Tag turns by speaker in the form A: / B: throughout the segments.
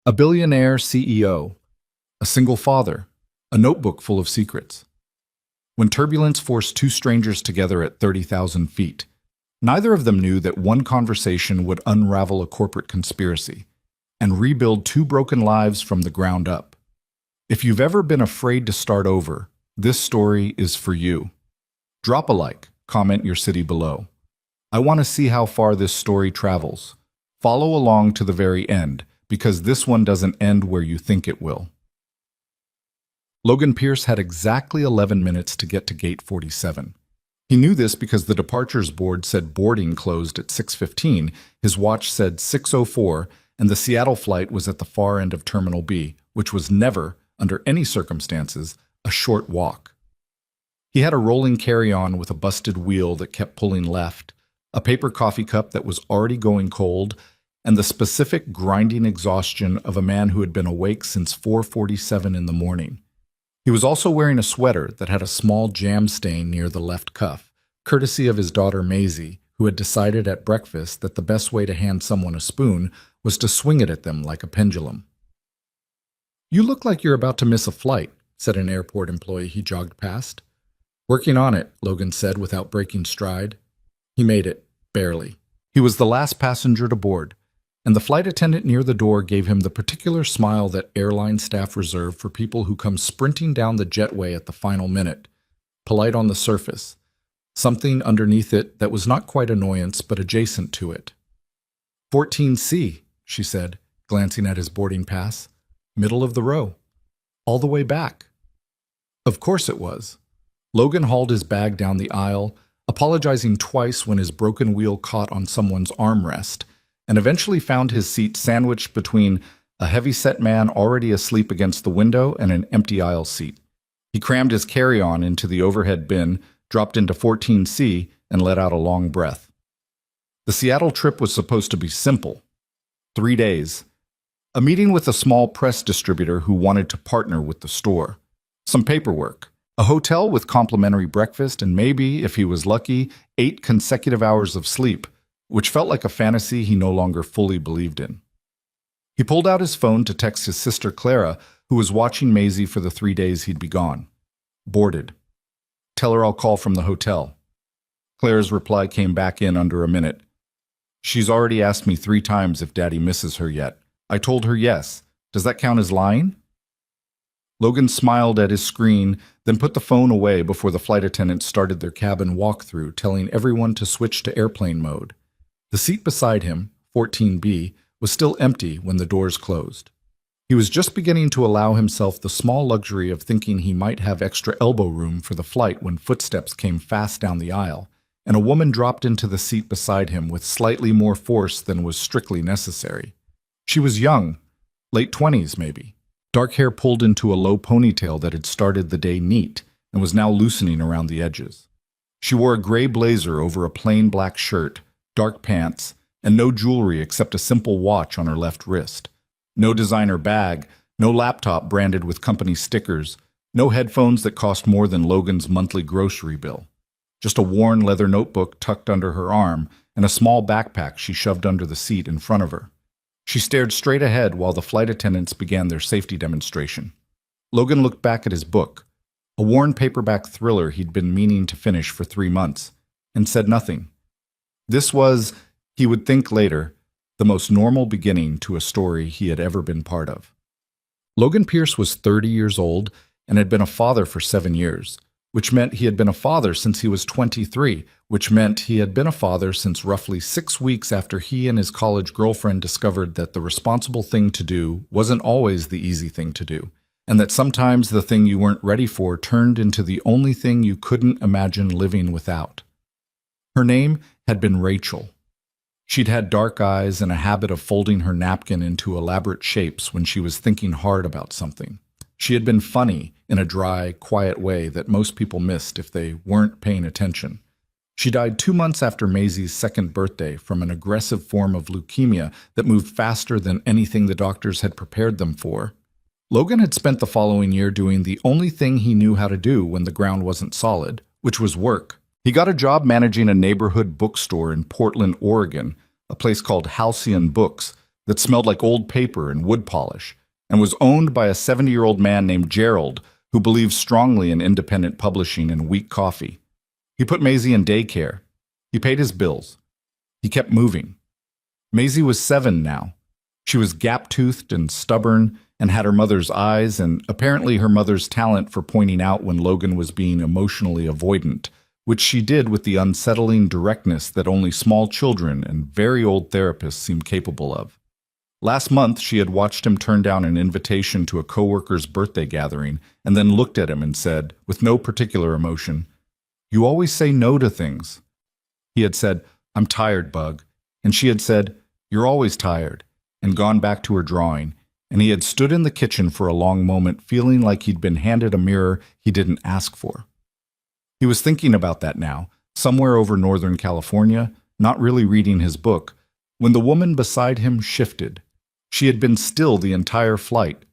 A: A billionaire CEO, a single father, a notebook full of secrets. When turbulence forced two strangers together at 30,000 feet, neither of them knew that one conversation would unravel a corporate conspiracy and rebuild two broken lives from the ground up. If you've ever been afraid to start over, this story is for you. Drop a like, comment your city below. I want to see how far this story travels. Follow along to the very end, because this one doesn't end where you think it will. Logan Pierce had exactly 11 minutes to get to gate 47. He knew this because the departures board said boarding closed at 6:15, his watch said 6:04, and the Seattle flight was at the far end of Terminal B, which was never, under any circumstances, a short walk. He had a rolling carry-on with a busted wheel that kept pulling left, a paper coffee cup that was already going cold, and the specific grinding exhaustion of a man who had been awake since 4:47 in the morning. He was also wearing a sweater that had a small jam stain near the left cuff, courtesy of his daughter Maisie, who had decided at breakfast that the best way to hand someone a spoon was to swing it at them like a pendulum. "You look like you're about to miss a flight," said an airport employee he jogged past. "Working on it," Logan said without breaking stride. He made it, barely. He was the last passenger to board, and the flight attendant near the door gave him the particular smile that airline staff reserve for people who come sprinting down the jetway at the final minute, polite on the surface, something underneath it that was not quite annoyance but adjacent to it. 14C, she said, glancing at his boarding pass. Middle of the row. All the way back. Of course it was. Logan hauled his bag down the aisle, apologizing twice when his broken wheel caught on someone's armrest, and eventually found his seat sandwiched between a heavy-set man already asleep against the window and an empty aisle seat. He crammed his carry-on into the overhead bin, dropped into 14C, and let out a long breath. The Seattle trip was supposed to be simple. 3 days. A meeting with a small press distributor who wanted to partner with the store. Some paperwork. A hotel with complimentary breakfast and maybe, if he was lucky, 8 consecutive hours of sleep, which felt like a fantasy he no longer fully believed in. He pulled out his phone to text his sister Clara, who was watching Maisie for the 3 days he'd be gone. Boarded. Tell her I'll call from the hotel. Clara's reply came back in under a minute. She's already asked me 3 times if Daddy misses her yet. I told her yes. Does that count as lying? Logan smiled at his screen, then put the phone away before the flight attendants started their cabin walkthrough, telling everyone to switch to airplane mode. The seat beside him, 14B, was still empty when the doors closed. He was just beginning to allow himself the small luxury of thinking he might have extra elbow room for the flight when footsteps came fast down the aisle, and a woman dropped into the seat beside him with slightly more force than was strictly necessary. She was young, late 20s maybe. Dark hair pulled into a low ponytail that had started the day neat and was now loosening around the edges. She wore a gray blazer over a plain black shirt, dark pants, and no jewelry except a simple watch on her left wrist. No designer bag, no laptop branded with company stickers, no headphones that cost more than Logan's monthly grocery bill. Just a worn leather notebook tucked under her arm and a small backpack she shoved under the seat in front of her. She stared straight ahead while the flight attendants began their safety demonstration. Logan looked back at his book, a worn paperback thriller he'd been meaning to finish for 3 months, and said nothing. This was, he would think later, the most normal beginning to a story he had ever been part of. Logan Pierce was 30 years old and had been a father for 7 years, which meant he had been a father since he was 23, which meant he had been a father since roughly 6 weeks after he and his college girlfriend discovered that the responsible thing to do wasn't always the easy thing to do, and that sometimes the thing you weren't ready for turned into the only thing you couldn't imagine living without. Her name had been Rachel. She'd had dark eyes and a habit of folding her napkin into elaborate shapes when she was thinking hard about something. She had been funny in a dry, quiet way that most people missed if they weren't paying attention. She died 2 months after Maisie's 2nd birthday from an aggressive form of leukemia that moved faster than anything the doctors had prepared them for. Logan had spent the following year doing the only thing he knew how to do when the ground wasn't solid, which was work. He got a job managing a neighborhood bookstore in Portland, Oregon, a place called Halcyon Books, that smelled like old paper and wood polish, and was owned by a 70-year-old man named Gerald who believed strongly in independent publishing and weak coffee. He put Maisie in daycare. He paid his bills. He kept moving. Maisie was 7 now. She was gap-toothed and stubborn and had her mother's eyes and apparently her mother's talent for pointing out when Logan was being emotionally avoidant, which she did with the unsettling directness that only small children and very old therapists seem capable of. Last month, she had watched him turn down an invitation to a coworker's birthday gathering and then looked at him and said, with no particular emotion, "You always say no to things." He had said, "I'm tired, Bug," and she had said, "You're always tired," and gone back to her drawing, and he had stood in the kitchen for a long moment feeling like he'd been handed a mirror he didn't ask for. He was thinking about that now, somewhere over Northern California, not really reading his book, when the woman beside him shifted. She had been still the entire flight.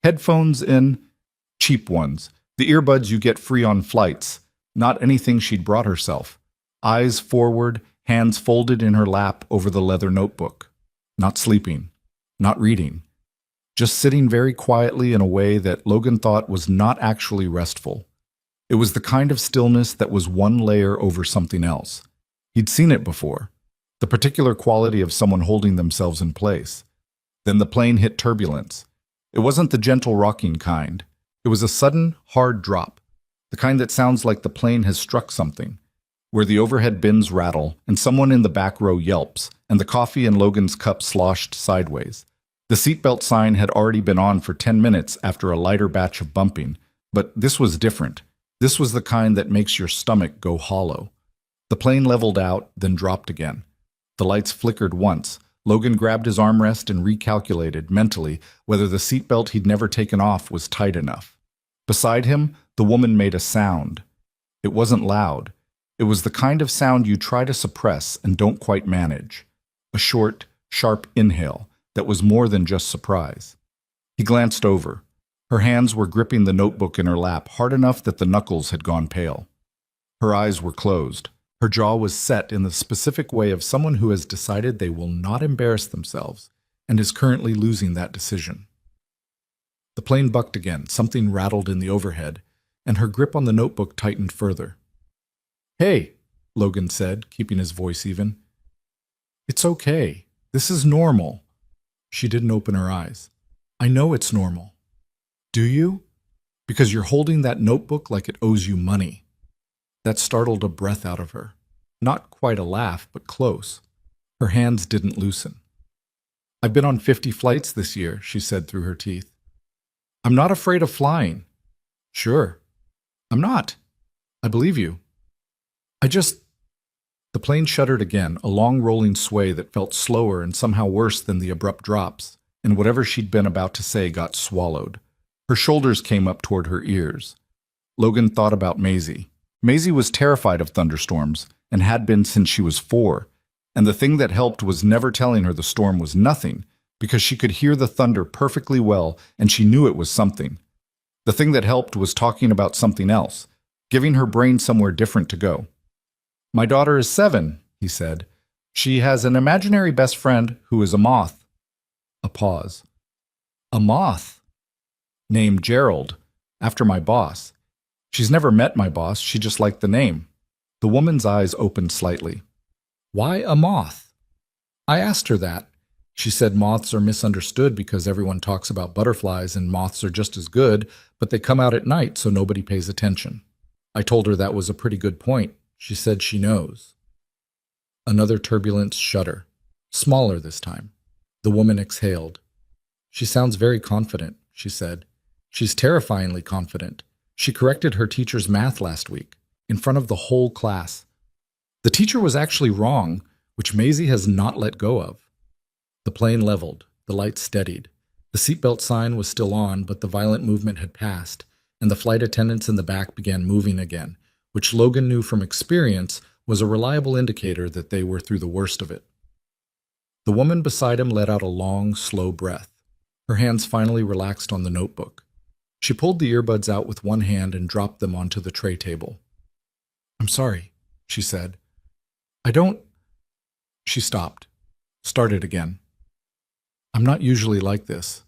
A: Headphones in, cheap ones, the earbuds you get free on flights, not anything she'd brought herself. Eyes forward, hands folded in her lap over the leather notebook. Not sleeping, not reading. Just sitting very quietly in a way that Logan thought was not actually restful. It was the kind of stillness that was one layer over something else. He'd seen it before, the particular quality of someone holding themselves in place. Then the plane hit turbulence. It wasn't the gentle rocking kind. It was a sudden, hard drop, the kind that sounds like the plane has struck something, where the overhead bins rattle and someone in the back row yelps, and the coffee in Logan's cup sloshed sideways. The seatbelt sign had already been on for 10 minutes after a lighter batch of bumping, but this was different. This was the kind that makes your stomach go hollow. The plane leveled out, then dropped again. The lights flickered once. Logan grabbed his armrest and recalculated, mentally, whether the seatbelt he'd never taken off was tight enough. Beside him, the woman made a sound. It wasn't loud. It was the kind of sound you try to suppress and don't quite manage. A short, sharp inhale that was more than just surprise. He glanced over. Her hands were gripping the notebook in her lap hard enough that the knuckles had gone pale. Her eyes were closed. Her jaw was set in the specific way of someone who has decided they will not embarrass themselves and is currently losing that decision. The plane bucked again, something rattled in the overhead, and her grip on the notebook tightened further. "Hey," Logan said, keeping his voice even. "It's okay. This is normal." She didn't open her eyes. "I know it's normal." "Do you? Because you're holding that notebook like it owes you money." That startled a breath out of her. Not quite a laugh, but close. Her hands didn't loosen. "I've been on 50 flights this year," she said through her teeth. "I'm not afraid of flying." "Sure. I'm not. I believe you. I just—" The plane shuddered again, a long rolling sway that felt slower and somehow worse than the abrupt drops, and whatever she'd been about to say got swallowed. Her shoulders came up toward her ears. Logan thought about Maisie. Maisie was terrified of thunderstorms, and had been since she was 4, and the thing that helped was never telling her the storm was nothing, because she could hear the thunder perfectly well and she knew it was something. The thing that helped was talking about something else, giving her brain somewhere different to go. "My daughter is 7, he said. "She has an imaginary best friend who is a moth." A pause. "A moth?" "Named Gerald, after my boss. She's never met my boss, she just liked the name." The woman's eyes opened slightly. "Why a moth?" "I asked her that. She said moths are misunderstood because everyone talks about butterflies and moths are just as good, but they come out at night so nobody pays attention. I told her that was a pretty good point. She said she knows." Another turbulent shudder. Smaller this time. The woman exhaled. "She sounds very confident," she said. "She's terrifyingly confident. She corrected her teacher's math last week, in front of the whole class. The teacher was actually wrong, which Maisie has not let go of." The plane leveled. The lights steadied. The seatbelt sign was still on, but the violent movement had passed, and the flight attendants in the back began moving again, which Logan knew from experience was a reliable indicator that they were through the worst of it. The woman beside him let out a long, slow breath. Her hands finally relaxed on the notebook. She pulled the earbuds out with one hand and dropped them onto the tray table. "I'm sorry," she said. "I don't—" She stopped. Started again. I'm not usually like this.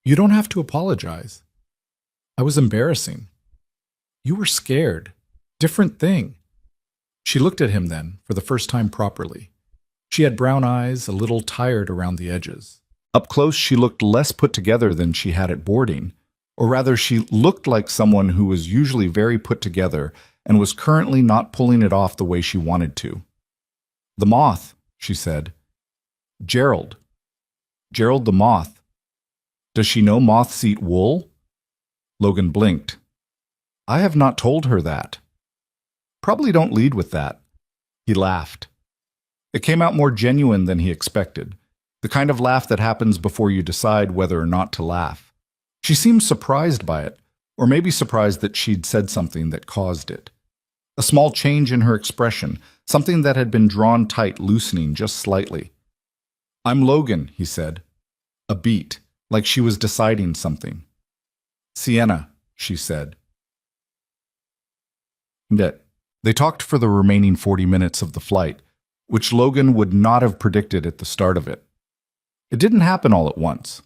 A: You don't have to apologize. I was embarrassing. You were scared. Different thing. She looked at him then, for the first time properly. She had brown eyes, a little tired around the edges. Up close, she looked less put together than she had at boarding, or rather, she looked like someone who was usually very put together and was currently not pulling it off the way she wanted to. The moth, she said. Gerald. Gerald the moth. Does she know moths eat wool? Logan blinked. I have not told her that. Probably don't lead with that. He laughed. It came out more genuine than he expected, the kind of laugh that happens before you decide whether or not to laugh. She seemed surprised by it, or maybe surprised that she'd said something that caused it. A small change in her expression, something that had been drawn tight, loosening just slightly. I'm Logan, he said. A beat, like she was deciding something. Sienna, she said. They talked for the remaining 40 minutes of the flight, which Logan would not have predicted at the start of it. It didn't happen all at once.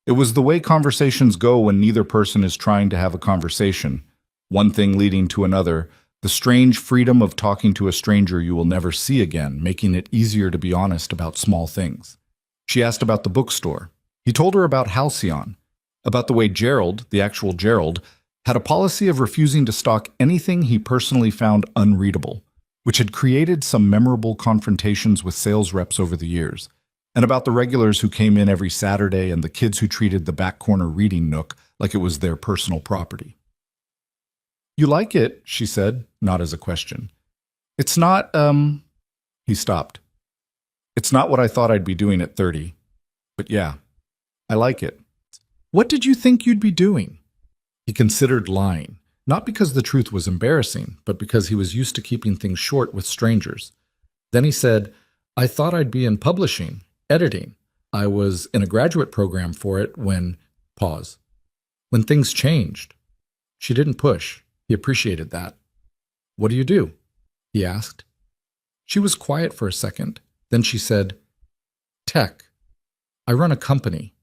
A: It was the way conversations go when neither person is trying to have a conversation, one thing leading to another, the strange freedom of talking to a stranger you will never see again, making it easier to be honest about small things. She asked about the bookstore. He told her about Halcyon, about the way Gerald, the actual Gerald, had a policy of refusing to stock anything he personally found unreadable, which had created some memorable confrontations with sales reps over the years, and about the regulars who came in every Saturday and the kids who treated the back corner reading nook like it was their personal property. You like it, she said, not as a question. It's not, He stopped. It's not what I thought I'd be doing at 30. But yeah, I like it. What did you think you'd be doing? He considered lying, not because the truth was embarrassing, but because he was used to keeping things short with strangers. Then he said, I thought I'd be in publishing, editing. I was in a graduate program for it when things changed. She didn't push. He appreciated that. What do you do? He asked. She was quiet for a second. Then she said, Tech. I run a company.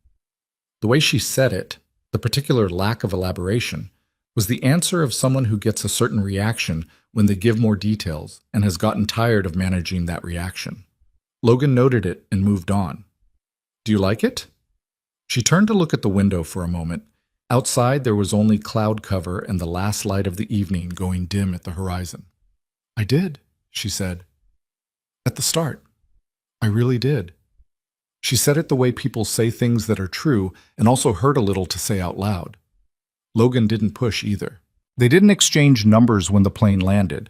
A: The way she said it, the particular lack of elaboration, was the answer of someone who gets a certain reaction when they give more details and has gotten tired of managing that reaction. Logan noted it and moved on. Do you like it? She turned to look at the window for a moment. Outside there was only cloud cover and the last light of the evening going dim at the horizon. I did, she said. At the start. I really did. She said it the way people say things that are true and also hurt a little to say out loud. Logan didn't push either. They didn't exchange numbers when the plane landed.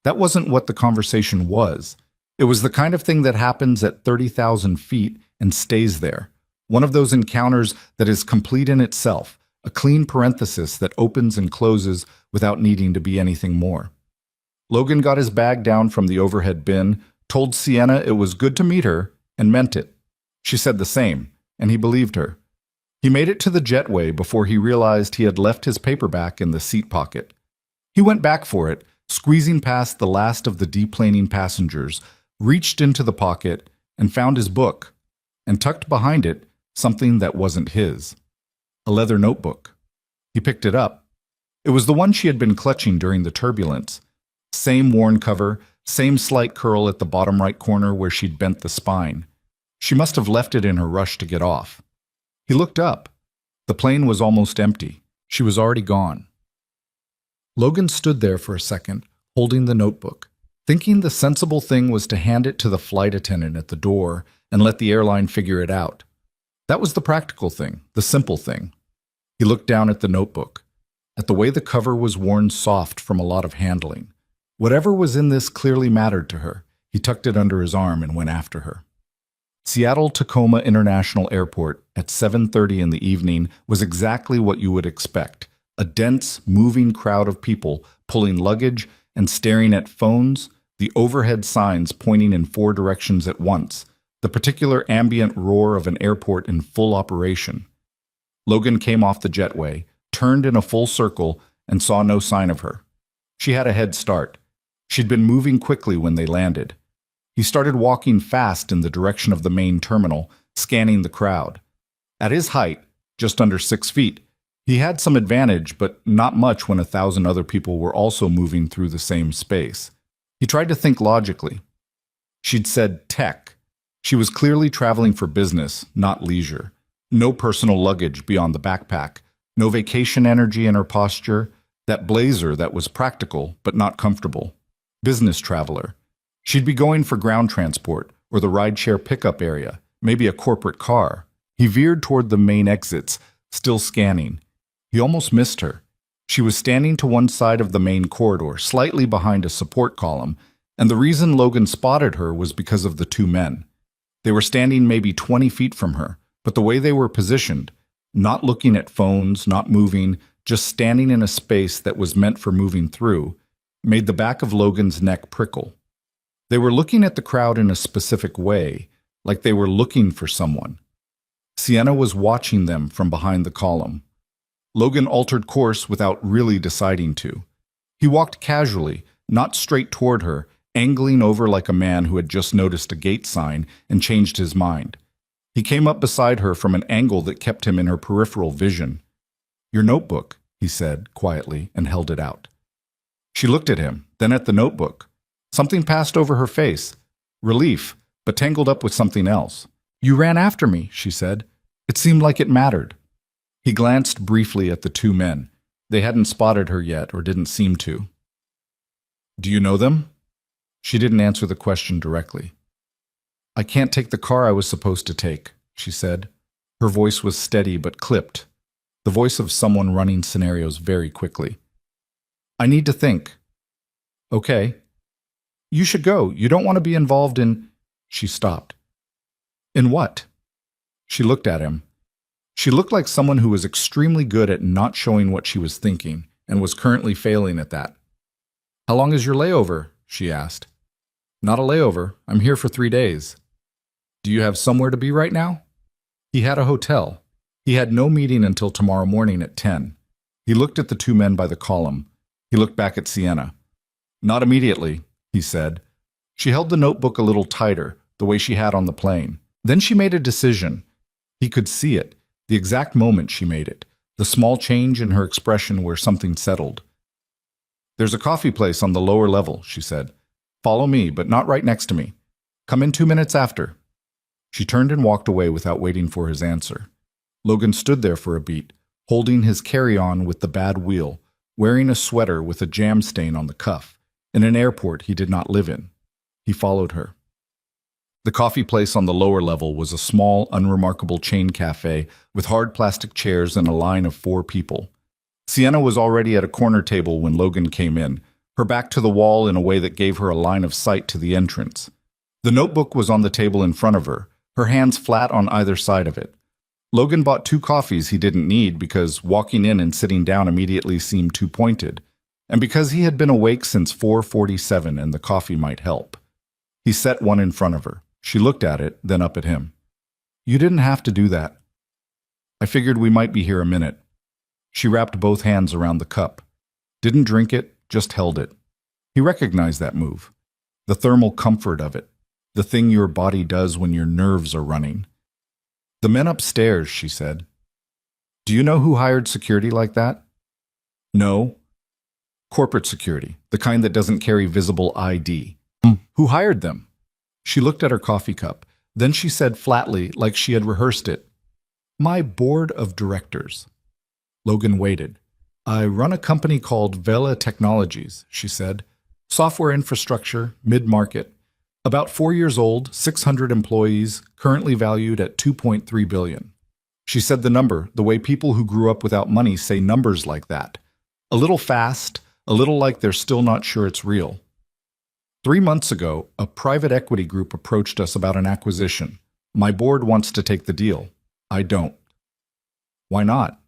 A: That wasn't what the conversation was. It was the kind of thing that happens at 30,000 feet and stays there. One of those encounters that is complete in itself, a clean parenthesis that opens and closes without needing to be anything more. Logan got his bag down from the overhead bin, told Sienna it was good to meet her, and meant it. She said the same, and he believed her. He made it to the jetway before he realized he had left his paperback in the seat pocket. He went back for it, squeezing past the last of the deplaning passengers, reached into the pocket, and found his book, and tucked behind it something that wasn't his. A leather notebook. He picked it up. It was the one she had been clutching during the turbulence. Same worn cover, same slight curl at the bottom right corner where she'd bent the spine. She must have left it in her rush to get off. He looked up. The plane was almost empty. She was already gone. Logan stood there for a second, holding the notebook, thinking the sensible thing was to hand it to the flight attendant at the door and let the airline figure it out. That was the practical thing, the simple thing. He looked down at the notebook, at the way the cover was worn soft from a lot of handling. Whatever was in this clearly mattered to her. He tucked it under his arm and went after her. Seattle-Tacoma International Airport at 7:30 in the evening was exactly what you would expect. A dense, moving crowd of people pulling luggage and staring at phones, the overhead signs pointing in 4 directions at once, the particular ambient roar of an airport in full operation. Logan came off the jetway, turned in a full circle, and saw no sign of her. She had a head start. She'd been moving quickly when they landed. He started walking fast in the direction of the main terminal, scanning the crowd. At his height, just under 6 feet, he had some advantage, but not much when 1,000 other people were also moving through the same space. He tried to think logically. She'd said tech. She was clearly traveling for business, not leisure. No personal luggage beyond the backpack. No vacation energy in her posture. That blazer that was practical but not comfortable. Business traveler. She'd be going for ground transport or the rideshare pickup area, maybe a corporate car. He veered toward the main exits, still scanning. He almost missed her. She was standing to one side of the main corridor, slightly behind a support column, and the reason Logan spotted her was because of the two men. They were standing maybe 20 feet from her, but the way they were positioned, not looking at phones, not moving, just standing in a space that was meant for moving through, made the back of Logan's neck prickle. They were looking at the crowd in a specific way, like they were looking for someone. Sienna was watching them from behind the column. Logan altered course without really deciding to. He walked casually, not straight toward her, angling over like a man who had just noticed a gate sign and changed his mind. He came up beside her from an angle that kept him in her peripheral vision. "Your notebook," he said quietly, and held it out. She looked at him, then at the notebook. Something passed over her face. Relief, but tangled up with something else. "You ran after me," she said. It seemed like it mattered. He glanced briefly at the two men. They hadn't spotted her yet, or didn't seem to. "Do you know them?" She didn't answer the question directly. "I can't take the car I was supposed to take," she said. Her voice was steady but clipped, the voice of someone running scenarios very quickly. "I need to think." "Okay." "You should go. You don't want to be involved in—" She stopped. "In what?" She looked at him. She looked like someone who was extremely good at not showing what she was thinking, and was currently failing at that. "How long is your layover?" she asked. "Not a layover. I'm here for 3 days." "Do you have somewhere to be right now?" He had a hotel. He had no meeting until tomorrow morning at 10. He looked at the two men by the column. He looked back at Sienna. "Not immediately," he said. She held the notebook a little tighter, the way she had on the plane. Then she made a decision. He could see it, the exact moment she made it, the small change in her expression where something settled. "There's a coffee place on the lower level," she said. "Follow me, but not right next to me. Come in 2 minutes after." She turned and walked away without waiting for his answer. Logan stood there for a beat, holding his carry-on with the bad wheel, wearing a sweater with a jam stain on the cuff, in an airport he did not live in. He followed her. The coffee place on the lower level was a small, unremarkable chain cafe with hard plastic chairs and a line of 4 people. Sienna was already at a corner table when Logan came in, her back to the wall in a way that gave her a line of sight to the entrance. The notebook was on the table in front of her, her hands flat on either side of it. Logan bought 2 coffees he didn't need because walking in and sitting down immediately seemed too pointed, and because he had been awake since 4:47 and the coffee might help. He set one in front of her. She looked at it, then up at him. "You didn't have to do that. I figured we might be here a minute." She wrapped both hands around the cup. Didn't drink it, just held it. He recognized that move. The thermal comfort of it. The thing your body does when your nerves are running. "The men upstairs," she said. "Do you know who hired security like that?" "No." "Corporate security, the kind that doesn't carry visible ID." "Who hired them?" She looked at her coffee cup. Then she said flatly, like she had rehearsed it, "My board of directors." Logan waited. "I run a company called Vela Technologies," she said. "Software infrastructure, mid-market. About 4 years old, 600 employees, currently valued at $2.3 billion. She said the number, the way people who grew up without money say numbers like that. A little fast, a little like they're still not sure it's real. 3 months ago, a private equity group approached us about an acquisition. My board wants to take the deal. I don't. Why not?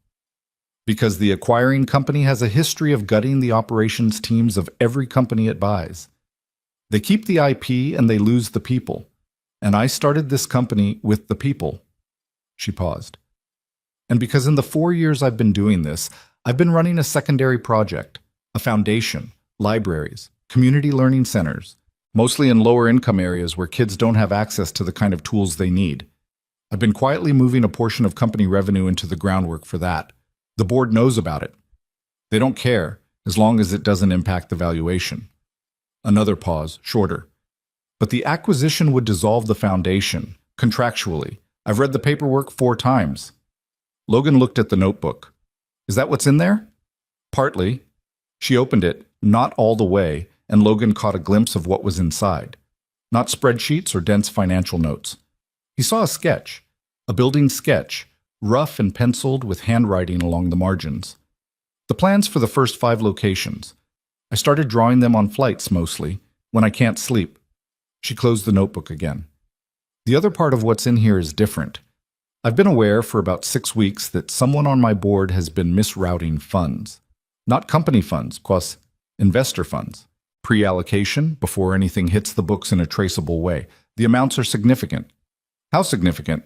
A: Because the acquiring company has a history of gutting the operations teams of every company it buys. They keep the IP and they lose the people. And I started this company with the people." She paused. "And because in the 4 years I've been doing this, I've been running a secondary project, a foundation, libraries, community learning centers, mostly in lower income areas where kids don't have access to the kind of tools they need. I've been quietly moving a portion of company revenue into the groundwork for that. The board knows about it. They don't care, as long as it doesn't impact the valuation. Another pause, shorter. But the acquisition would dissolve the foundation, contractually. I've read the paperwork 4 times. Logan looked at the notebook. Is that what's in there? Partly. She opened it, not all the way, and Logan caught a glimpse of what was inside. Not spreadsheets or dense financial notes. He saw a sketch, a building sketch, rough and penciled with handwriting along the margins. The plans for the first 5 locations. I started drawing them on flights mostly, when I can't sleep. She closed the notebook again. The other part of what's in here is different. I've been aware for about 6 weeks that someone on my board has been misrouting funds. Not company funds, plus investor funds. Pre-allocation, before anything hits the books in a traceable way. The amounts are significant. How significant?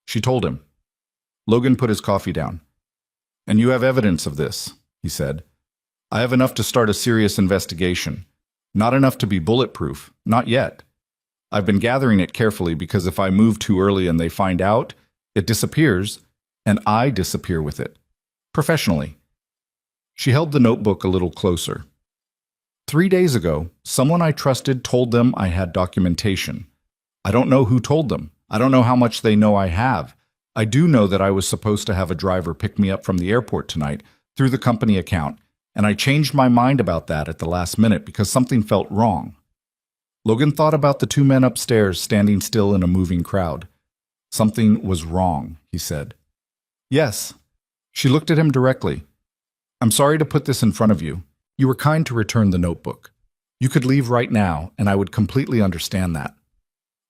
A: She told him. Logan put his coffee down. And you have evidence of this, he said. I have enough to start a serious investigation. Not enough to be bulletproof, not yet. I've been gathering it carefully because if I move too early and they find out, it disappears, and I disappear with it. Professionally. She held the notebook a little closer. 3 days ago, someone I trusted told them I had documentation. I don't know who told them. I don't know how much they know I have. I do know that I was supposed to have a driver pick me up from the airport tonight through the company account, and I changed my mind about that at the last minute because something felt wrong. Logan thought about the 2 men upstairs standing still in a moving crowd. Something was wrong, he said. Yes. She looked at him directly. I'm sorry to put this in front of you. You were kind to return the notebook. You could leave right now, and I would completely understand that.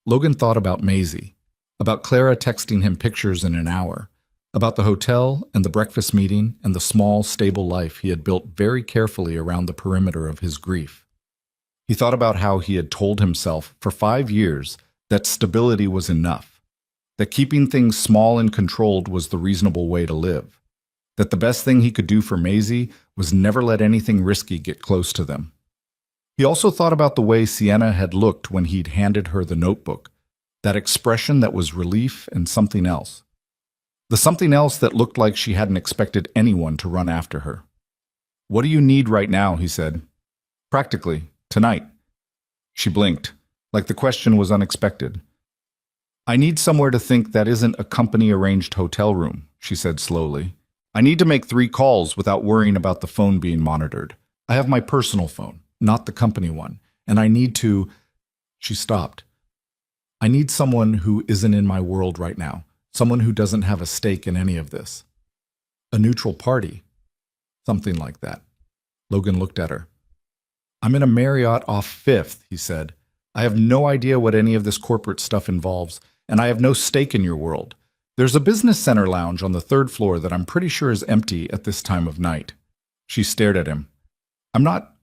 A: Logan thought about Maisie, about Clara texting him pictures in an hour, about the hotel and the breakfast meeting and the small, stable life he had built very carefully around the perimeter of his grief. He thought about how he had told himself for 5 years that stability was enough, that keeping things small and controlled was the reasonable way to live, that the best thing he could do for Maisie was never let anything risky get close to them. He also thought about the way Sienna had looked when he'd handed her the notebook, that expression that was relief and something else. The something else that looked like she hadn't expected anyone to run after her. What do you need right now, he said. Practically, tonight. She blinked, like the question was unexpected. I need somewhere to think that isn't a company-arranged hotel room, she said slowly. I need to make 3 calls without worrying about the phone being monitored. I have my personal phone, not the company one, and I need to... She stopped. I need someone who isn't in my world right now, someone who doesn't have a stake in any of this. A neutral party. Something like that. Logan looked at her. I'm in a Marriott off 5th, he said. I have no idea what any of this corporate stuff involves, and I have no stake in your world. There's a business center lounge on the 3rd floor that I'm pretty sure is empty at this time of night. She stared at him. I'm not...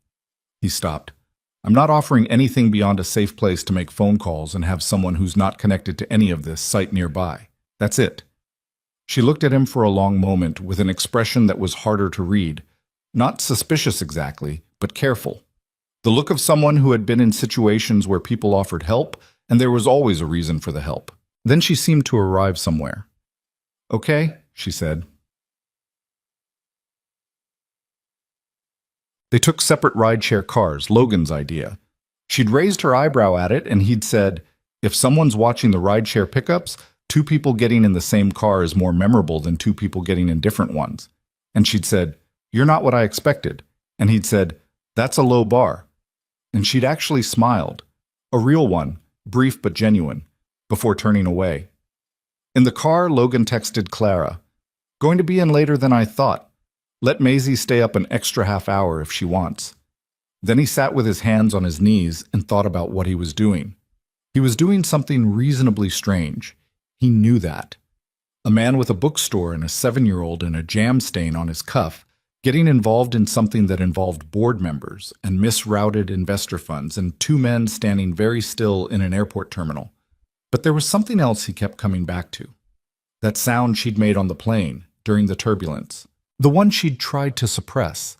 A: He stopped. I'm not offering anything beyond a safe place to make phone calls and have someone who's not connected to any of this site nearby. That's it. She looked at him for a long moment with an expression that was harder to read. Not suspicious exactly, but careful. The look of someone who had been in situations where people offered help, and there was always a reason for the help. Then she seemed to arrive somewhere. Okay, she said. They took separate rideshare cars, Logan's idea. She'd raised her eyebrow at it, and he'd said, if someone's watching the rideshare pickups, 2 people getting in the same car is more memorable than 2 people getting in different ones. And she'd said, you're not what I expected. And he'd said, that's a low bar. And she'd actually smiled, a real one, brief but genuine, before turning away. In the car, Logan texted Clara, going to be in later than I thought. Let Maisie stay up an extra half hour if she wants. Then he sat with his hands on his knees and thought about what he was doing. He was doing something reasonably strange. He knew that. A man with a bookstore and a 7-year-old and a jam stain on his cuff, getting involved in something that involved board members and misrouted investor funds and 2 men standing very still in an airport terminal. But there was something else he kept coming back to. That sound she'd made on the plane during the turbulence. The one she'd tried to suppress.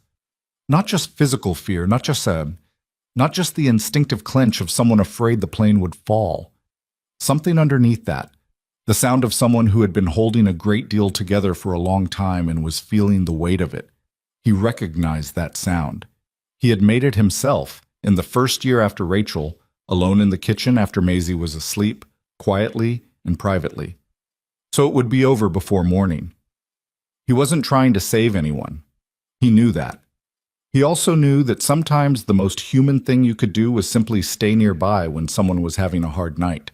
A: Not just physical fear, not just the instinctive clench of someone afraid the plane would fall. Something underneath that. The sound of someone who had been holding a great deal together for a long time and was feeling the weight of it. He recognized that sound. He had made it himself, in the first year after Rachel, alone in the kitchen after Maisie was asleep, quietly and privately. So it would be over before morning. He wasn't trying to save anyone. He knew that. He also knew that sometimes the most human thing you could do was simply stay nearby when someone was having a hard night.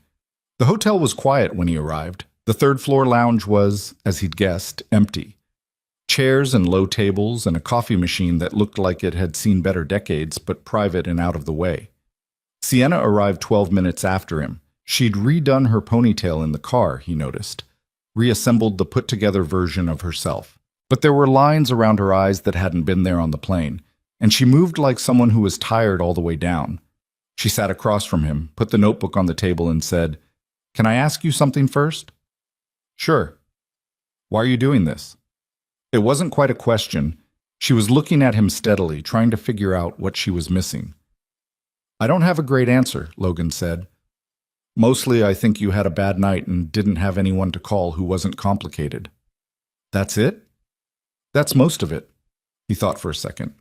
A: The hotel was quiet when he arrived. The third-floor lounge was, as he'd guessed, empty. Chairs and low tables and a coffee machine that looked like it had seen better decades, but private and out of the way. Sienna arrived 12 minutes after him. She'd redone her ponytail in the car, he noticed. Reassembled the put-together version of herself. But there were lines around her eyes that hadn't been there on the plane, and she moved like someone who was tired all the way down. She sat across from him, put the notebook on the table and said, "Can I ask you something first?" "Sure." "Why are you doing this?" It wasn't quite a question. She was looking at him steadily, trying to figure out what she was missing. "I don't have a great answer," Logan said. "Mostly I think you had a bad night and didn't have anyone to call who wasn't complicated." "That's it?" "That's most of it." He thought for a second.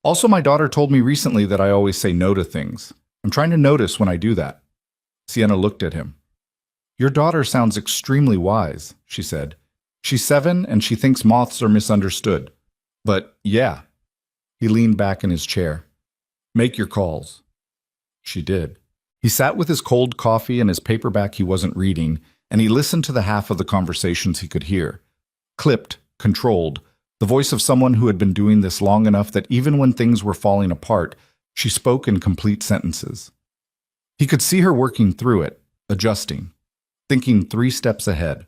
A: "Also, my daughter told me recently that I always say no to things. I'm trying to notice when I do that." Sienna looked at him. "Your daughter sounds extremely wise," she said. "She's 7 and she thinks moths are misunderstood. But, yeah." He leaned back in his chair. "Make your calls." She did. He sat with his cold coffee and his paperback he wasn't reading, and he listened to the half of the conversations he could hear. Clipped, controlled, the voice of someone who had been doing this long enough that even when things were falling apart, she spoke in complete sentences. He could see her working through it, adjusting, thinking 3 steps ahead.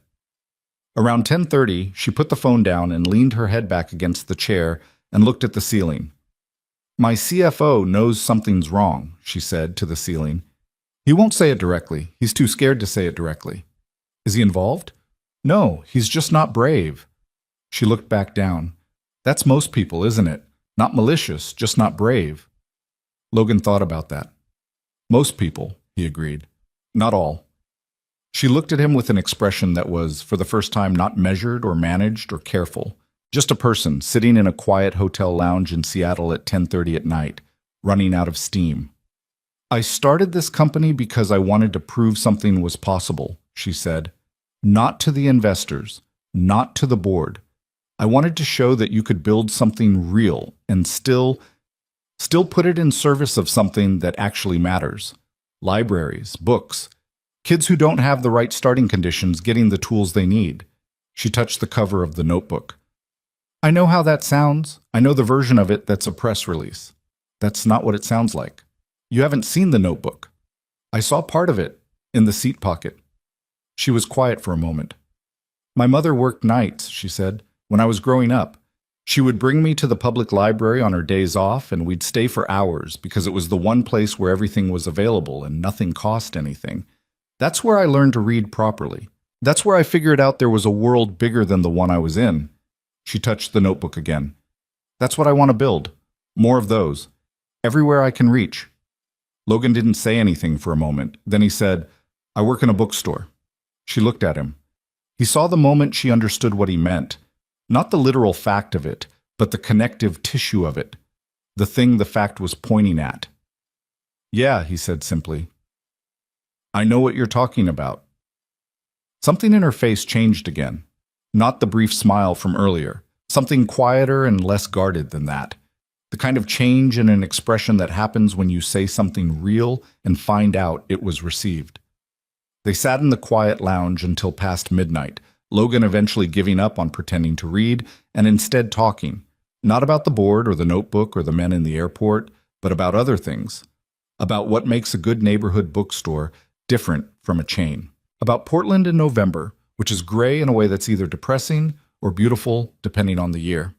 A: Around 10:30, she put the phone down and leaned her head back against the chair and looked at the ceiling. "My CFO knows something's wrong," she said to the ceiling. "He won't say it directly. He's too scared to say it directly." "Is he involved?" "No, he's just not brave." She looked back down. "That's most people, isn't it? Not malicious, just not brave." Logan thought about that. "Most people," he agreed. "Not all." She looked at him with an expression that was, for the first time, not measured or managed or careful. Just a person sitting in a quiet hotel lounge in Seattle at 10:30 at night, running out of steam. "I started this company because I wanted to prove something was possible," she said. "Not to the investors, not to the board. I wanted to show that you could build something real and still put it in service of something that actually matters. Libraries, books, kids who don't have the right starting conditions getting the tools they need." She touched the cover of the notebook. "I know how that sounds. I know the version of it that's a press release. That's not what it sounds like. You haven't seen the notebook. I saw part of it in the seat pocket." She was quiet for a moment. "My mother worked nights," she said, "when I was growing up. She would bring me to the public library on her days off, and we'd stay for hours because it was the one place where everything was available and nothing cost anything. That's where I learned to read properly. That's where I figured out there was a world bigger than the one I was in." She touched the notebook again. "That's what I want to build. More of those. Everywhere I can reach." Logan didn't say anything for a moment. Then he said, "I work in a bookstore." She looked at him. He saw the moment she understood what he meant. Not the literal fact of it, but the connective tissue of it. The thing the fact was pointing at. "Yeah," he said simply. "I know what you're talking about." Something in her face changed again. Not the brief smile from earlier. Something quieter and less guarded than that. The kind of change in an expression that happens when you say something real and find out it was received. They sat in the quiet lounge until past midnight, Logan eventually giving up on pretending to read and instead talking, not about the board or the notebook or the men in the airport, but about other things. About what makes a good neighborhood bookstore different from a chain. About Portland in November, which is gray in a way that's either depressing or beautiful, depending on the year.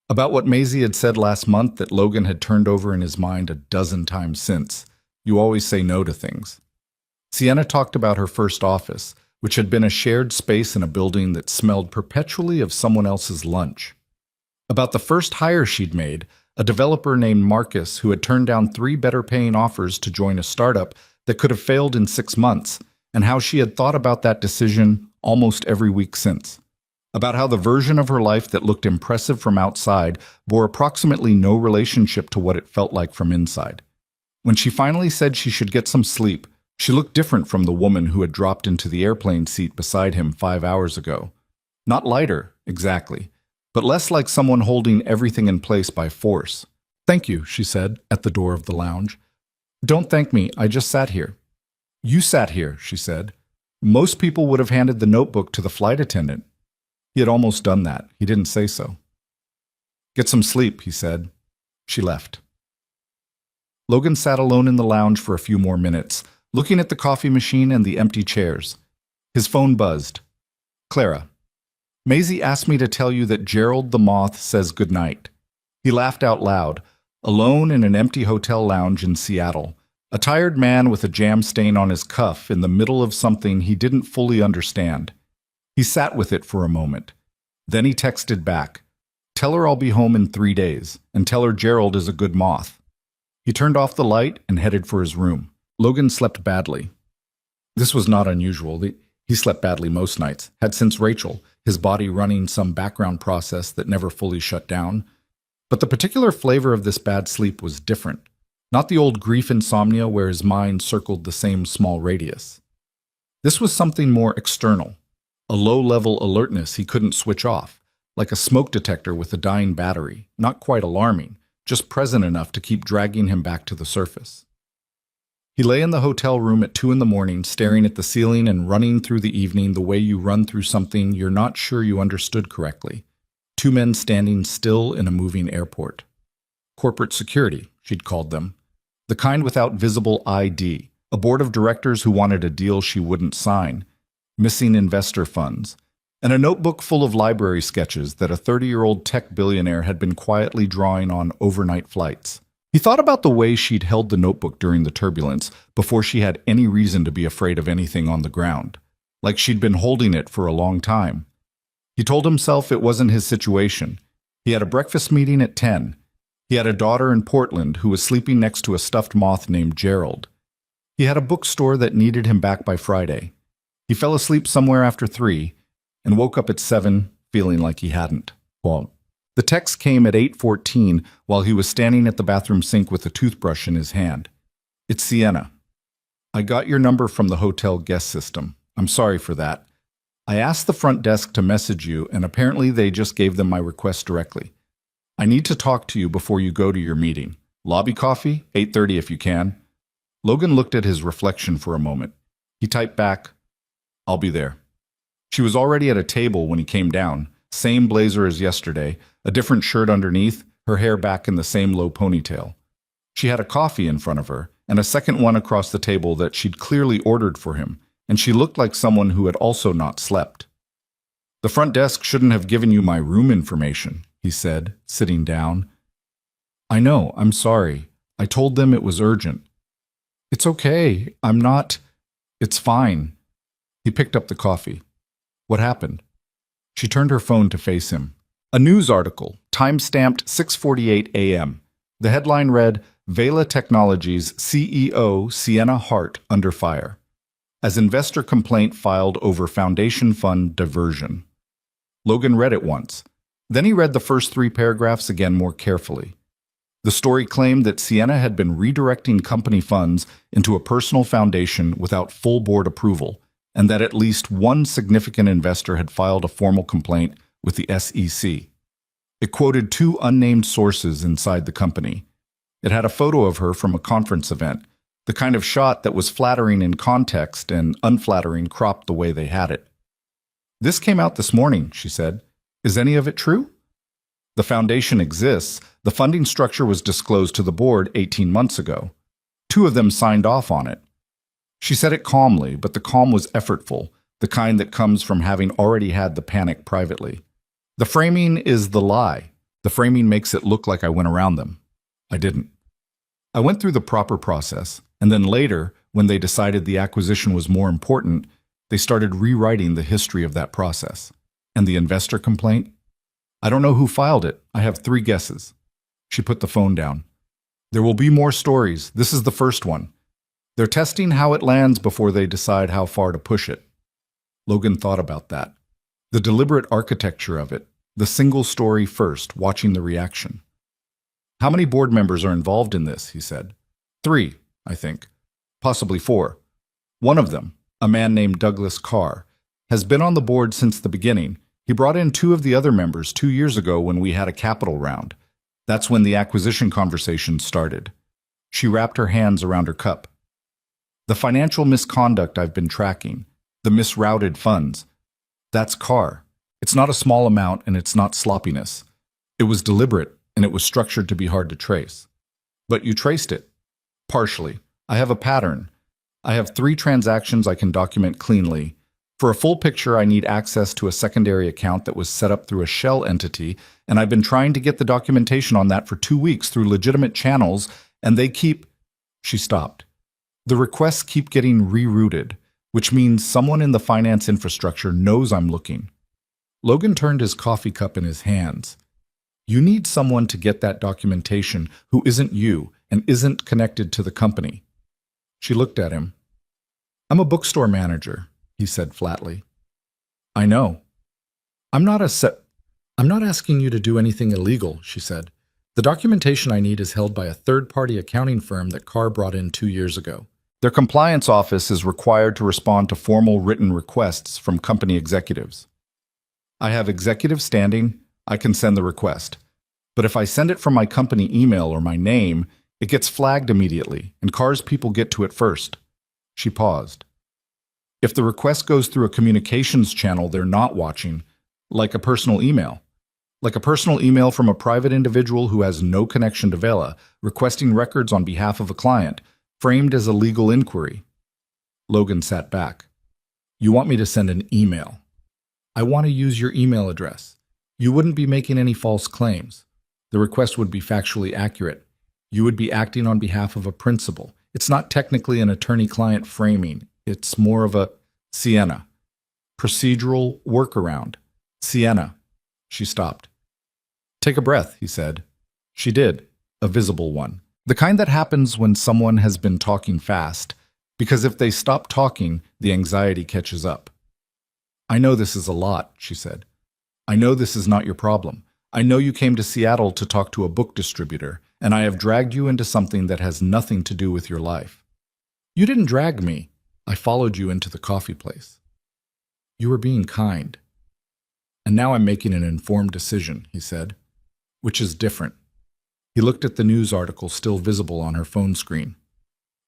A: About what Maisie had said last month that Logan had turned over in his mind a dozen times since. You always say no to things. Sienna talked about her first office, which had been a shared space in a building that smelled perpetually of someone else's lunch. About the first hire she'd made, a developer named Marcus who had turned down 3 better-paying offers to join a startup that could have failed in 6 months, and how she had thought about that decision almost every week since. About how the version of her life that looked impressive from outside bore approximately no relationship to what it felt like from inside. When she finally said she should get some sleep, she looked different from the woman who had dropped into the airplane seat beside him 5 hours ago. Not lighter, exactly, but less like someone holding everything in place by force. "Thank you," she said, at the door of the lounge. "Don't thank me, I just sat here." "You sat here," she said. "Most people would have handed the notebook to the flight attendant." He had almost done that. He didn't say so. "Get some sleep," he said. She left. Logan sat alone in the lounge for a few more minutes, looking at the coffee machine and the empty chairs. His phone buzzed. "Clara, Maisie asked me to tell you that Gerald the Moth says goodnight." He laughed out loud, alone in an empty hotel lounge in Seattle, a tired man with a jam stain on his cuff in the middle of something he didn't fully understand. He sat with it for a moment. Then he texted back, "Tell her I'll be home in 3 days, and tell her Gerald is a good moth." He turned off the light and headed for his room. Logan slept badly. This was not unusual. He slept badly most nights, had since Rachel, his body running some background process that never fully shut down. But the particular flavor of this bad sleep was different. Not the old grief insomnia where his mind circled the same small radius. This was something more external, a low-level alertness he couldn't switch off, like a smoke detector with a dying battery, not quite alarming, just present enough to keep dragging him back to the surface. He lay in the hotel room at 2 a.m, staring at the ceiling and running through the evening the way you run through something you're not sure you understood correctly. 2 men standing still in a moving airport. Corporate security, she'd called them. The kind without visible ID, a board of directors who wanted a deal she wouldn't sign, missing investor funds, and a notebook full of library sketches that a 30-year-old tech billionaire had been quietly drawing on overnight flights. He thought about the way she'd held the notebook during the turbulence before she had any reason to be afraid of anything on the ground, like she'd been holding it for a long time. He told himself it wasn't his situation. He had a breakfast meeting at 10. He had a daughter in Portland who was sleeping next to a stuffed moth named Gerald. He had a bookstore that needed him back by Friday. He fell asleep somewhere after 3 and woke up at 7 feeling like he hadn't. Well, the text came at 8:14 while he was standing at the bathroom sink with a toothbrush in his hand. "It's Sienna. I got your number from the hotel guest system. I'm sorry for that. I asked the front desk to message you, and apparently they just gave them my request directly. I need to talk to you before you go to your meeting. Lobby coffee, 8:30 if you can." Logan looked at his reflection for a moment. He typed back, "I'll be there." She was already at a table when he came down, same blazer as yesterday, a different shirt underneath, her hair back in the same low ponytail. She had a coffee in front of her, and a second one across the table that she'd clearly ordered for him, and she looked like someone who had also not slept. "The front desk shouldn't have given you my room information," he said, sitting down. "I know, I'm sorry. I told them it was urgent." "It's okay. I'm not. It's fine." He picked up the coffee. "What happened?" She turned her phone to face him. A news article, time-stamped 6:48 a.m. The headline read, "Vela Technologies CEO Sienna Hart under fire. As investor complaint filed over foundation fund diversion." Logan read it once. Then he read the first 3 paragraphs again more carefully. The story claimed that Sienna had been redirecting company funds into a personal foundation without full board approval, and that at least one significant investor had filed a formal complaint with the SEC. It quoted 2 unnamed sources inside the company. It had a photo of her from a conference event, the kind of shot that was flattering in context and unflattering cropped the way they had it. "This came out this morning," she said. "Is any of it true?" "The foundation exists. The funding structure was disclosed to the board 18 months ago. 2 of them signed off on it." She said it calmly, but the calm was effortful, the kind that comes from having already had the panic privately. "The framing is the lie. The framing makes it look like I went around them. I didn't. I went through the proper process, and then later, when they decided the acquisition was more important, they started rewriting the history of that process. And the investor complaint? I don't know who filed it. I have 3 guesses." She put the phone down. "There will be more stories. This is the first one. They're testing how it lands before they decide how far to push it. Logan thought about that. The deliberate architecture of it, the single story first, watching the reaction. How many board members are involved in this, he said. 3, I think. Possibly 4. One of them, a man named Douglas Carr, has been on the board since the beginning. He brought in 2 of the other members 2 years ago when we had a capital round. That's when the acquisition conversation started. She wrapped her hands around her cup. The financial misconduct I've been tracking, the misrouted funds, that's Carr. It's not a small amount and it's not sloppiness. It was deliberate and it was structured to be hard to trace. But you traced it. Partially. I have a pattern. I have 3 transactions I can document cleanly. For a full picture, I need access to a secondary account that was set up through a shell entity, and I've been trying to get the documentation on that for 2 weeks through legitimate channels, and they keep... She stopped. The requests keep getting rerouted, which means someone in the finance infrastructure knows I'm looking. Logan turned his coffee cup in his hands. You need someone to get that documentation who isn't you and isn't connected to the company. She looked at him. I'm a bookstore manager, he said flatly. I know. I'm not asking you to do anything illegal, she said. The documentation I need is held by a third-party accounting firm that Carr brought in 2 years ago. Their compliance office is required to respond to formal written requests from company executives. I have executive standing, I can send the request. But if I send it from my company email or my name, it gets flagged immediately, and Carr's people get to it first. She paused. If the request goes through a communications channel they're not watching, like a personal email from a private individual who has no connection to Vela, requesting records on behalf of a client, framed as a legal inquiry. Logan sat back. You want me to send an email? I want to use your email address. You wouldn't be making any false claims. The request would be factually accurate. You would be acting on behalf of a principal. It's not technically an attorney-client framing. It's more of a Sienna. Procedural workaround. Sienna. She stopped. Take a breath, he said. She did. A visible one. The kind that happens when someone has been talking fast, because if they stop talking, the anxiety catches up. I know this is a lot, she said. I know this is not your problem. I know you came to Seattle to talk to a book distributor, and I have dragged you into something that has nothing to do with your life. You didn't drag me. I followed you into the coffee place. You were being kind. And now I'm making an informed decision, he said, which is different. He looked at the news article still visible on her phone screen.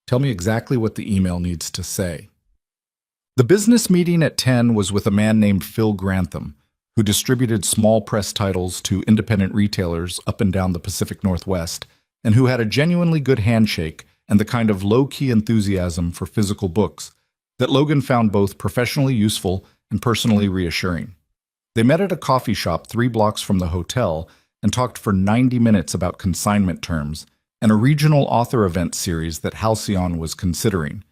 A: Tell me exactly what the email needs to say. The business meeting at 10 was with a man named Phil Grantham, who distributed small press titles to independent retailers up and down the Pacific Northwest, and who had a genuinely good handshake and the kind of low-key enthusiasm for physical books that Logan found both professionally useful and personally reassuring. They met at a coffee shop 3 blocks from the hotel and talked for 90 minutes about consignment terms and a regional author event series that Halcyon was considering.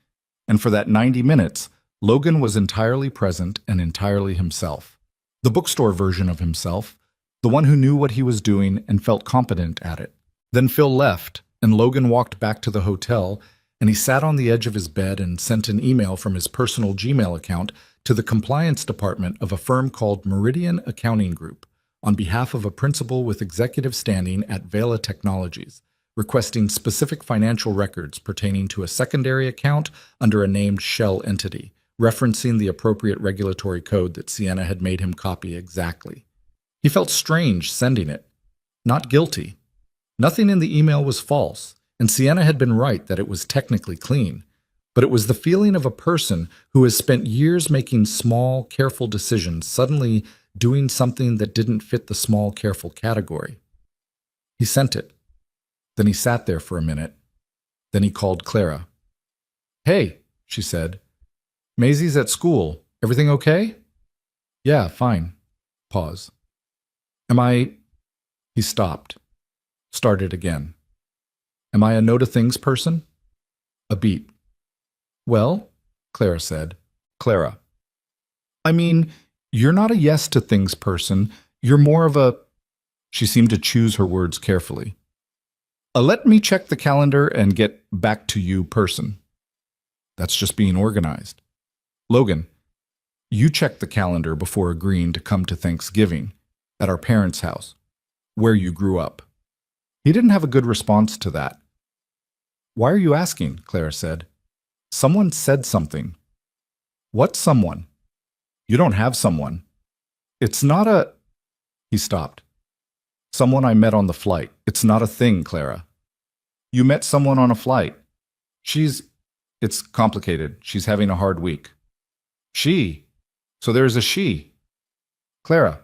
A: And for that 90 minutes, Logan was entirely present and entirely himself. The bookstore version of himself, the one who knew what he was doing and felt competent at it. Then Phil left, and Logan walked back to the hotel, and he sat on the edge of his bed and sent an email from his personal Gmail account to the compliance department of a firm called Meridian Accounting Group on behalf of a principal with executive standing at Vela Technologies, requesting specific financial records pertaining to a secondary account under a named shell entity, referencing the appropriate regulatory code that Sienna had made him copy exactly. He felt strange sending it. Not guilty. Nothing in the email was false, and Sienna had been right that it was technically clean. But it was the feeling of a person who has spent years making small, careful decisions suddenly doing something that didn't fit the small, careful category. He sent it. Then he sat there for a minute. Then he called Clara. Hey, she said. Maisie's at school. Everything okay? Yeah, fine. Pause. Am I... He stopped. Started again. Am I a no to things person? A beat. Well, Clara said. Clara. I mean, you're not a yes to things person. You're more of a... She seemed to choose her words carefully. A let me check the calendar and get back to you person. That's just being organized. Logan, you checked the calendar before agreeing to come to Thanksgiving at our parents' house, where you grew up. He didn't have a good response to that. Why are you asking? Clara said. Someone said something. What someone? You don't have someone. It's not a... He stopped. Someone I met on the flight. It's not a thing, Clara. You met someone on a flight. It's complicated. She's having a hard week. She? So there's a she. Clara,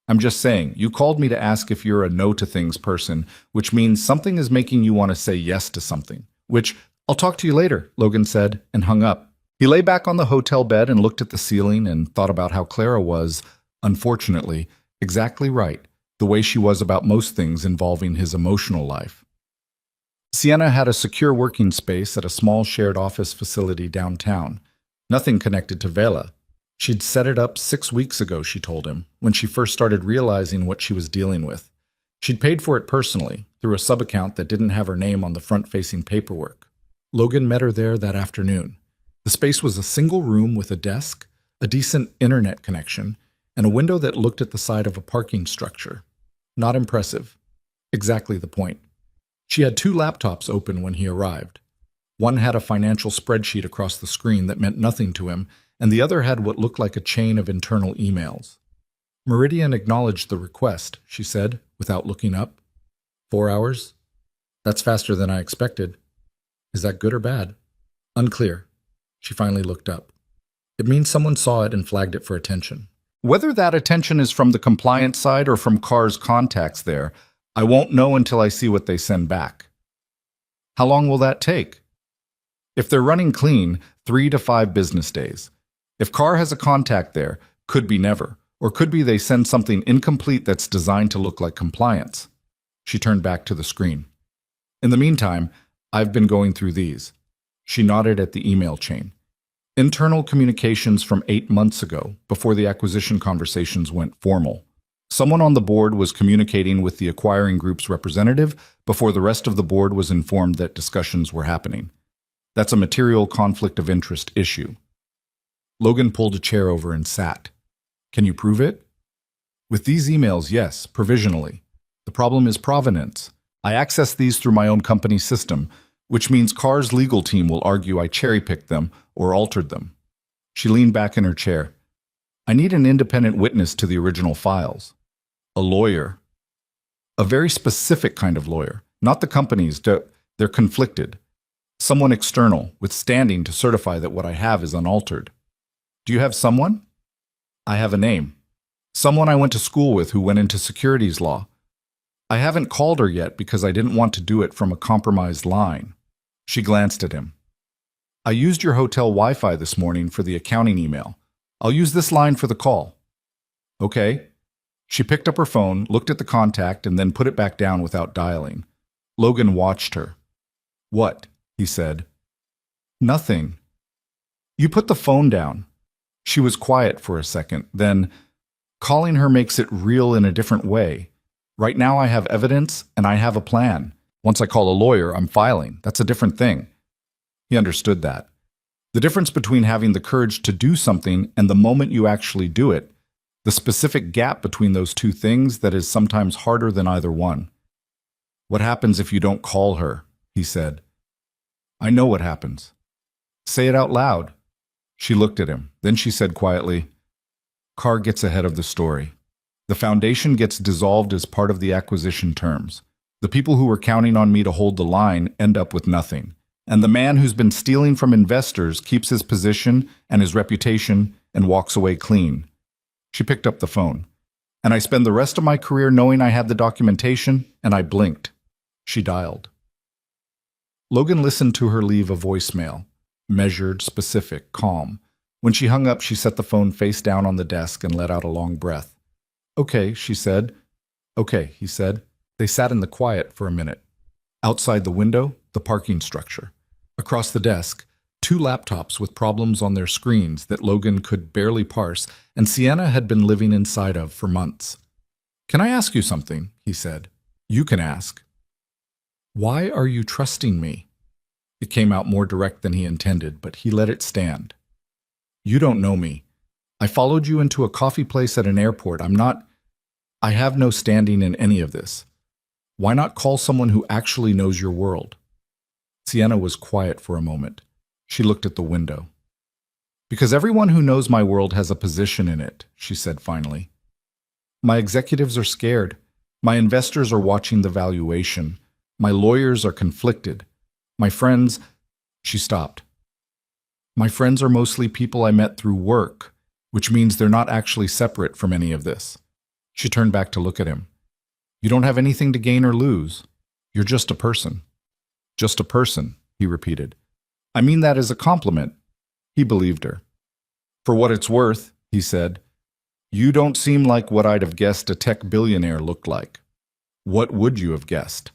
A: I'm just saying, you called me to ask if you're a no to things person, which means something is making you want to say yes to something, which I'll talk to you later, Logan said, and hung up. He lay back on the hotel bed and looked at the ceiling and thought about how Clara was, unfortunately, exactly right, the way she was about most things involving his emotional life. Sienna had a secure working space at a small shared office facility downtown, nothing connected to Vela. She'd set it up 6 weeks ago, she told him, when she first started realizing what she was dealing with. She'd paid for it personally, through a sub-account that didn't have her name on the front-facing paperwork. Logan met her there that afternoon. The space was a single room with a desk, a decent internet connection, and a window that looked at the side of a parking structure. Not impressive. Exactly the point. She had 2 laptops open when he arrived. One had a financial spreadsheet across the screen that meant nothing to him, and the other had what looked like a chain of internal emails. Meridian acknowledged the request, she said, without looking up. 4 hours? That's faster than I expected. Is that good or bad? Unclear. She finally looked up. It means someone saw it and flagged it for attention. Whether that attention is from the compliance side or from Carr's contacts there, I won't know until I see what they send back. How long will that take? If they're running clean, 3 to 5 business days. If Carr has a contact there, could be never, or could be they send something incomplete that's designed to look like compliance. She turned back to the screen. In the meantime, I've been going through these. She nodded at the email chain. Internal communications from 8 months ago, before the acquisition conversations went formal. Someone on the board was communicating with the acquiring group's representative before the rest of the board was informed that discussions were happening. That's a material conflict of interest issue. Logan pulled a chair over and sat. Can you prove it? With these emails, yes, provisionally. The problem is provenance. I access these through my own company system, which means Carr's legal team will argue I cherry-picked them or altered them. She leaned back in her chair. I need an independent witness to the original files. A lawyer. A very specific kind of lawyer. Not the companies. They're conflicted. Someone external, with standing to certify that what I have is unaltered. Do you have someone? I have a name. Someone I went to school with who went into securities law. I haven't called her yet because I didn't want to do it from a compromised line. She glanced at him. I used your hotel Wi-Fi this morning for the accounting email. I'll use this line for the call. Okay. She picked up her phone, looked at the contact, and then put it back down without dialing. Logan watched her. What? He said. Nothing. You put the phone down. She was quiet for a second, then, calling her makes it real in a different way. Right now I have evidence, and I have a plan. Once I call a lawyer, I'm filing. That's a different thing. He understood that. The difference between having the courage to do something and the moment you actually do it, the specific gap between those two things that is sometimes harder than either one. What happens if you don't call her? He said. I know what happens. Say it out loud. She looked at him. Then she said quietly, Carr gets ahead of the story. The foundation gets dissolved as part of the acquisition terms. The people who were counting on me to hold the line end up with nothing. And the man who's been stealing from investors keeps his position and his reputation and walks away clean. She picked up the phone. And I spend the rest of my career knowing I had the documentation, and I blinked. She dialed. Logan listened to her leave a voicemail. Measured, specific, calm. When she hung up, she set the phone face down on the desk and let out a long breath. Okay, she said. Okay, he said. They sat in the quiet for a minute. Outside the window, the parking structure. Across the desk, 2 laptops with problems on their screens that Logan could barely parse, and Sienna had been living inside of for months. Can I ask you something? He said. You can ask. Why are you trusting me? It came out more direct than he intended, but he let it stand. You don't know me. I followed you into a coffee place at an airport. I have no standing in any of this. Why not call someone who actually knows your world? Sienna was quiet for a moment. She looked at the window. Because everyone who knows my world has a position in it, she said finally. My executives are scared. My investors are watching the valuation. My lawyers are conflicted. My friends, she stopped. My friends are mostly people I met through work, which means they're not actually separate from any of this. She turned back to look at him. You don't have anything to gain or lose. You're just a person. Just a person, he repeated. I mean that as a compliment. He believed her. For what it's worth, he said, you don't seem like what I'd have guessed a tech billionaire looked like. What would you have guessed?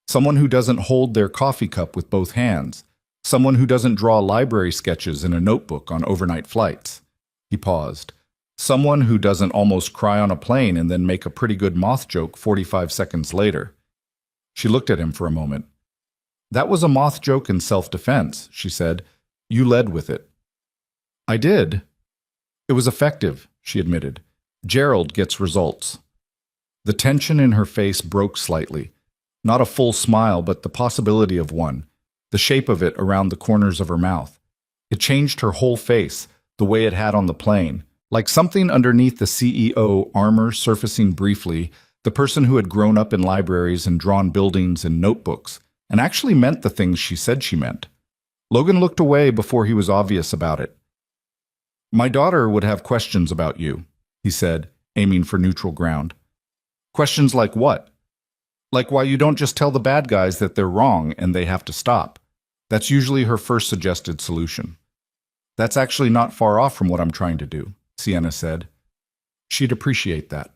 A: Someone who doesn't hold their coffee cup with both hands. Someone who doesn't draw library sketches in a notebook on overnight flights. He paused. Someone who doesn't almost cry on a plane and then make a pretty good moth joke 45 seconds later. She looked at him for a moment. That was a moth joke in self-defense, she said. You led with it. I did. It was effective, she admitted. Gerald gets results. The tension in her face broke slightly. Not a full smile, but the possibility of one. The shape of it around the corners of her mouth. It changed her whole face, the way it had on the plane. Like something underneath the CEO armor surfacing briefly, the person who had grown up in libraries and drawn buildings and notebooks, and actually meant the things she said she meant. Logan looked away before he was obvious about it. My daughter would have questions about you, he said, aiming for neutral ground. Questions like what? Like why you don't just tell the bad guys that they're wrong and they have to stop. That's usually her first suggested solution. That's actually not far off from what I'm trying to do, Sienna said. She'd appreciate that.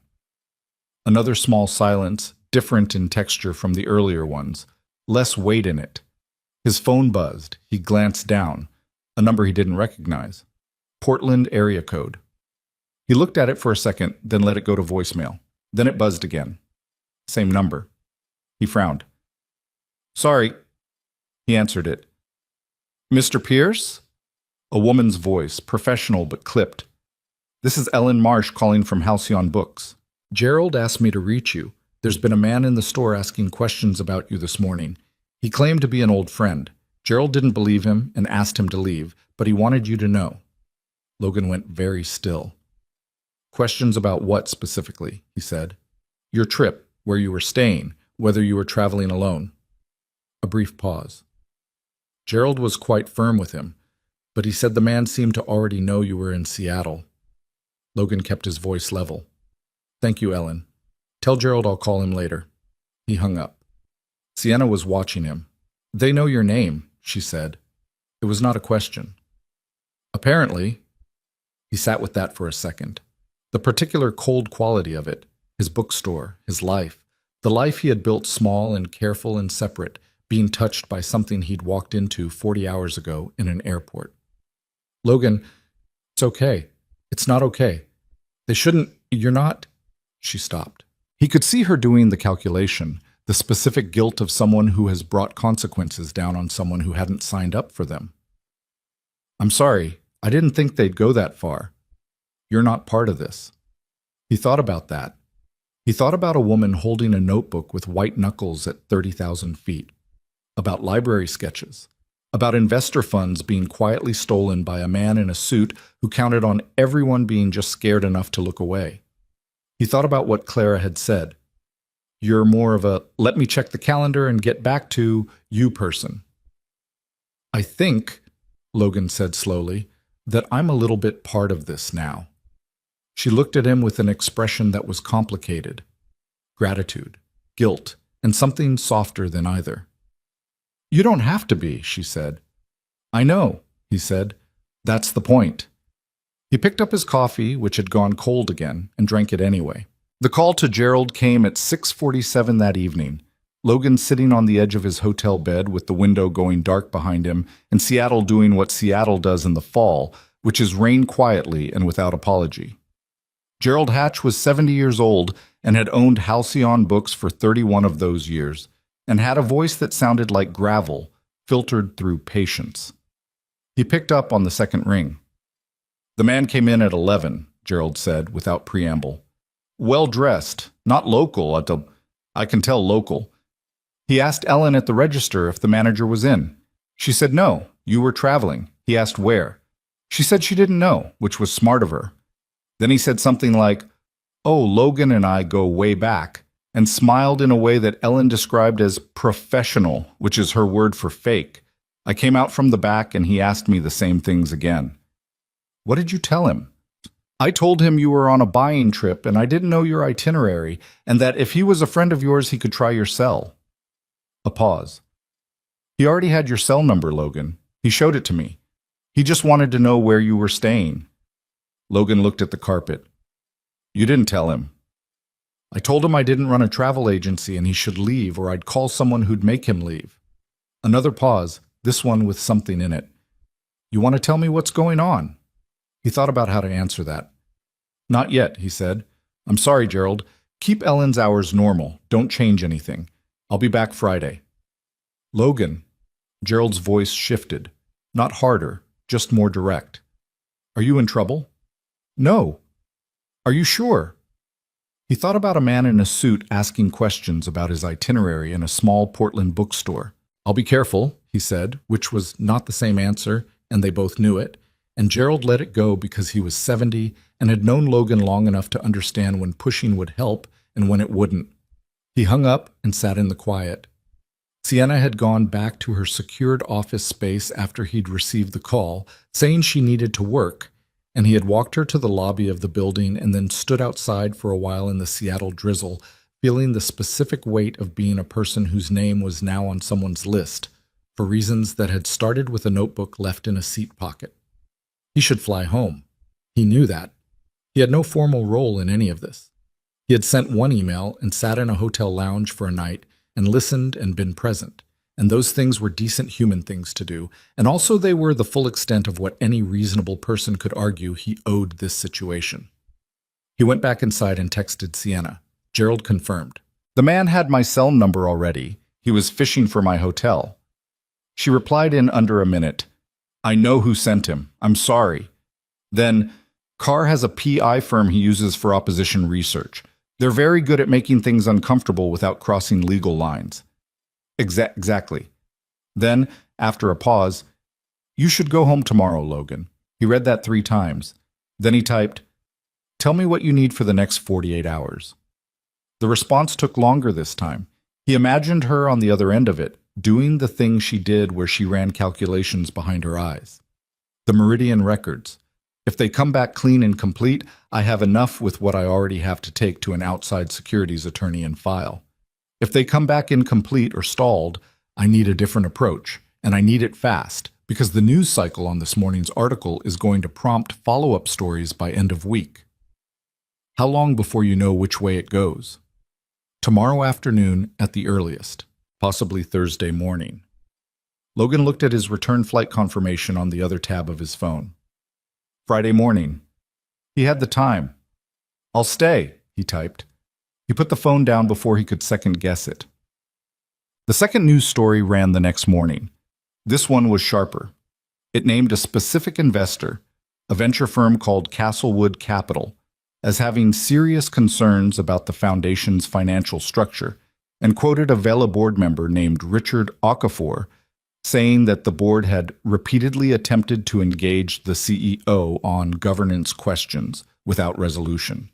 A: Another small silence, different in texture from the earlier ones, less weight in it. His phone buzzed. He glanced down, a number he didn't recognize. Portland area code. He looked at it for a second, then let it go to voicemail. Then it buzzed again. Same number. He frowned. Sorry. He answered it. Mr. Pierce? A woman's voice, professional but clipped. This is Ellen Marsh calling from Halcyon Books. Gerald asked me to reach you. There's been a man in the store asking questions about you this morning. He claimed to be an old friend. Gerald didn't believe him and asked him to leave, but he wanted you to know. Logan went very still. Questions about what specifically, he said. Your trip, where you were staying, whether you were traveling alone. A brief pause. Gerald was quite firm with him, but he said the man seemed to already know you were in Seattle. Logan kept his voice level. Thank you, Ellen. Tell Gerald I'll call him later. He hung up. Sienna was watching him. They know your name, she said. It was not a question. Apparently. He sat with that for a second. The particular cold quality of it, his bookstore, his life, the life he had built small and careful and separate, being touched by something he'd walked into 40 hours ago in an airport. Logan, it's okay. It's not okay. They shouldn't, you're not. She stopped. He could see her doing the calculation, the specific guilt of someone who has brought consequences down on someone who hadn't signed up for them. I'm sorry. I didn't think they'd go that far. You're not part of this. He thought about that. He thought about a woman holding a notebook with white knuckles at 30,000 feet. About library sketches. About investor funds being quietly stolen by a man in a suit who counted on everyone being just scared enough to look away. He thought about what Clara had said. You're more of a let me check the calendar and get back to you person. I think, Logan said slowly, that I'm a little bit part of this now. She looked at him with an expression that was complicated. Gratitude, guilt, and something softer than either. You don't have to be, she said. I know, he said. That's the point. He picked up his coffee, which had gone cold again, and drank it anyway. The call to Gerald came at 6:47 that evening. Logan sitting on the edge of his hotel bed with the window going dark behind him, and Seattle doing what Seattle does in the fall, which is rain quietly and without apology. Gerald Hatch was 70 years old and had owned Halcyon Books for 31 of those years, and had a voice that sounded like gravel, filtered through patience. He picked up on the second ring. "The man came in at 11, Gerald said, without preamble. "Well-dressed, not local, I can tell local. He asked Ellen at the register if the manager was in. She said no, you were traveling. He asked where. She said she didn't know, which was smart of her. Then he said something like, 'Oh, Logan and I go way back,' and smiled in a way that Ellen described as professional, which is her word for fake. I came out from the back and he asked me the same things again." "What did you tell him?" "I told him you were on a buying trip and I didn't know your itinerary, and that if he was a friend of yours he could try your cell." A pause. "He already had your cell number, Logan. He showed it to me. He just wanted to know where you were staying." Logan looked at the carpet. "You didn't tell him." "I told him I didn't run a travel agency and he should leave or I'd call someone who'd make him leave." Another pause, this one with something in it. "You want to tell me what's going on?" He thought about how to answer that. "Not yet," he said. "I'm sorry, Gerald. Keep Ellen's hours normal. Don't change anything. I'll be back Friday." "Logan." Gerald's voice shifted. Not harder, just more direct. "Are you in trouble?" "No." "Are you sure?" He thought about a man in a suit asking questions about his itinerary in a small Portland bookstore. "I'll be careful," he said, which was not the same answer, and they both knew it. And Gerald let it go because he was 70 and had known Logan long enough to understand when pushing would help and when it wouldn't. He hung up and sat in the quiet. Sienna had gone back to her secured office space after he'd received the call, saying she needed to work, and he had walked her to the lobby of the building and then stood outside for a while in the Seattle drizzle, feeling the specific weight of being a person whose name was now on someone's list, for reasons that had started with a notebook left in a seat pocket. He should fly home. He knew that. He had no formal role in any of this. He had sent one email and sat in a hotel lounge for a night and listened and been present, and those things were decent human things to do, and also they were the full extent of what any reasonable person could argue he owed this situation. He went back inside and texted Sienna. Gerald confirmed. "The man had my cell number already. He was fishing for my hotel." She replied in under a minute. "I know who sent him. I'm sorry." Then, "Carr has a PI firm he uses for opposition research. They're very good at making things uncomfortable without crossing legal lines." Exactly. Then, after a pause, "You should go home tomorrow, Logan." He read that 3 times. Then he typed, "Tell me what you need for the next 48 hours. The response took longer this time. He imagined her on the other end of it, doing the thing she did where she ran calculations behind her eyes. The Meridian records. If they come back clean and complete, I have enough with what I already have to take to an outside securities attorney and file. If they come back incomplete or stalled, I need a different approach, and I need it fast, because the news cycle on this morning's article is going to prompt follow-up stories by end of week. How long before you know which way it goes? Tomorrow afternoon at the earliest. Possibly Thursday morning. Logan looked at his return flight confirmation on the other tab of his phone. Friday morning. He had the time. "I'll stay," he typed. He put the phone down before he could second-guess it. The second news story ran the next morning. This one was sharper. It named a specific investor, a venture firm called Castlewood Capital, as having serious concerns about the foundation's financial structure, and quoted a Vela board member named Richard Okafor, saying that the board had repeatedly attempted to engage the CEO on governance questions without resolution.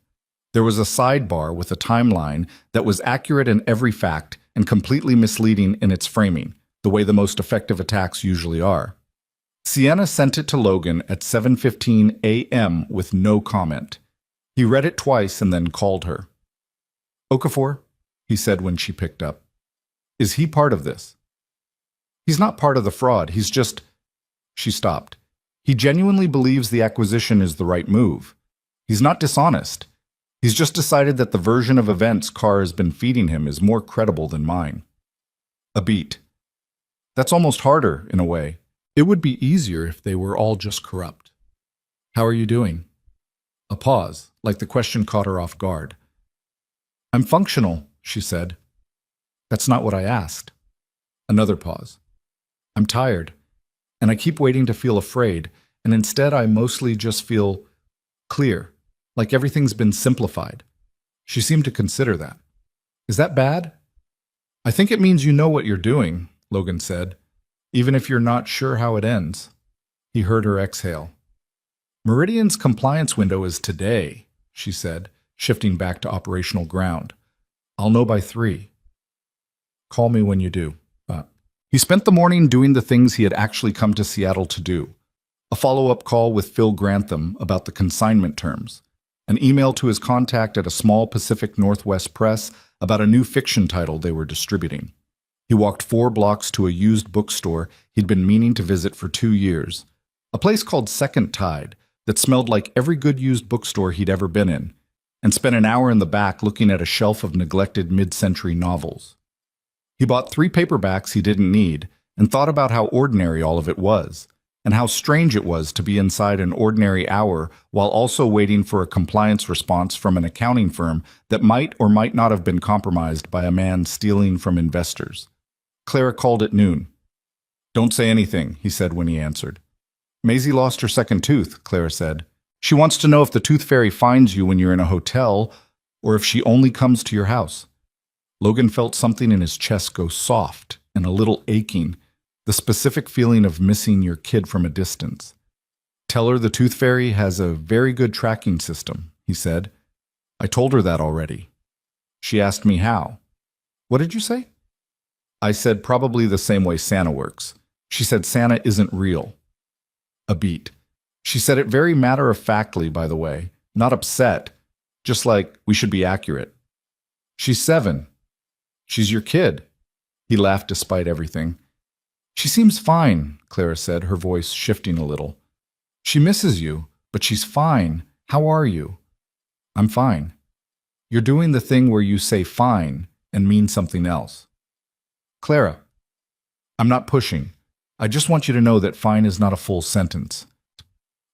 A: There was a sidebar with a timeline that was accurate in every fact and completely misleading in its framing, the way the most effective attacks usually are. Sienna sent it to Logan at 7:15 a.m. with no comment. He read it twice and then called her. "Okafor," he said when she picked up. "Is he part of this?" "He's not part of the fraud, he's just—" She stopped. "He genuinely believes the acquisition is the right move. He's not dishonest. He's just decided that the version of events Carr has been feeding him is more credible than mine." A beat. "That's almost harder, in a way. It would be easier if they were all just corrupt." "How are you doing?" A pause, like the question caught her off guard. "I'm functional," she said. "That's not what I asked." Another pause. I'm tired, and I keep waiting to feel afraid, and instead I mostly just feel clear, like everything's been simplified. She seemed to consider that. Is that bad? I think it means you know what you're doing, Logan said, even if you're not sure how it ends. He heard her exhale. Meridian's compliance window is today, she said, shifting back to operational ground. I'll know by 3. Call me when you do. He spent the morning doing the things he had actually come to Seattle to do. A follow-up call with Phil Grantham about the consignment terms. An email to his contact at a small Pacific Northwest press about a new fiction title they were distributing. He walked 4 blocks to a used bookstore he'd been meaning to visit for 2 years. A place called Second Tide that smelled like every good used bookstore he'd ever been in, and spent an hour in the back looking at a shelf of neglected mid-century novels. He bought 3 paperbacks he didn't need and thought about how ordinary all of it was, and how strange it was to be inside an ordinary hour while also waiting for a compliance response from an accounting firm that might or might not have been compromised by a man stealing from investors. Clara called at noon. Don't say anything, he said when he answered. Maisie lost her second tooth, Clara said. She wants to know if the tooth fairy finds you when you're in a hotel or if she only comes to your house. Logan felt something in his chest go soft and a little aching, the specific feeling of missing your kid from a distance. Tell her the tooth fairy has a very good tracking system, he said. I told her that already. She asked me how. What did you say? I said probably the same way Santa works. She said Santa isn't real. A beat. She said it very matter-of-factly, by the way, not upset, just like we should be accurate. She's 7. She's your kid. He laughed despite everything. She seems fine, Clara said, her voice shifting a little. She misses you, but she's fine. How are you? I'm fine. You're doing the thing where you say fine and mean something else. Clara, I'm not pushing. I just want you to know that fine is not a full sentence.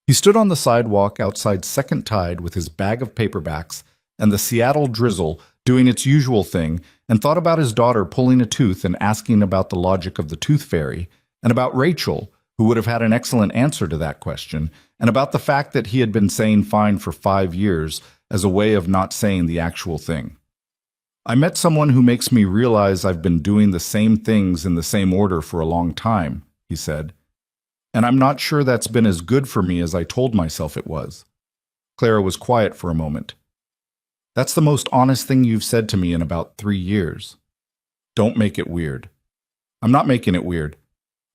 A: He stood on the sidewalk outside Second Tide with his bag of paperbacks and the Seattle drizzle doing its usual thing, and thought about his daughter pulling a tooth and asking about the logic of the tooth fairy, and about Rachel, who would have had an excellent answer to that question, and about the fact that he had been saying fine for 5 years as a way of not saying the actual thing. I met someone who makes me realize I've been doing the same things in the same order for a long time, he said. And I'm not sure that's been as good for me as I told myself it was. Clara was quiet for a moment. That's the most honest thing you've said to me in about 3 years. Don't make it weird. I'm not making it weird.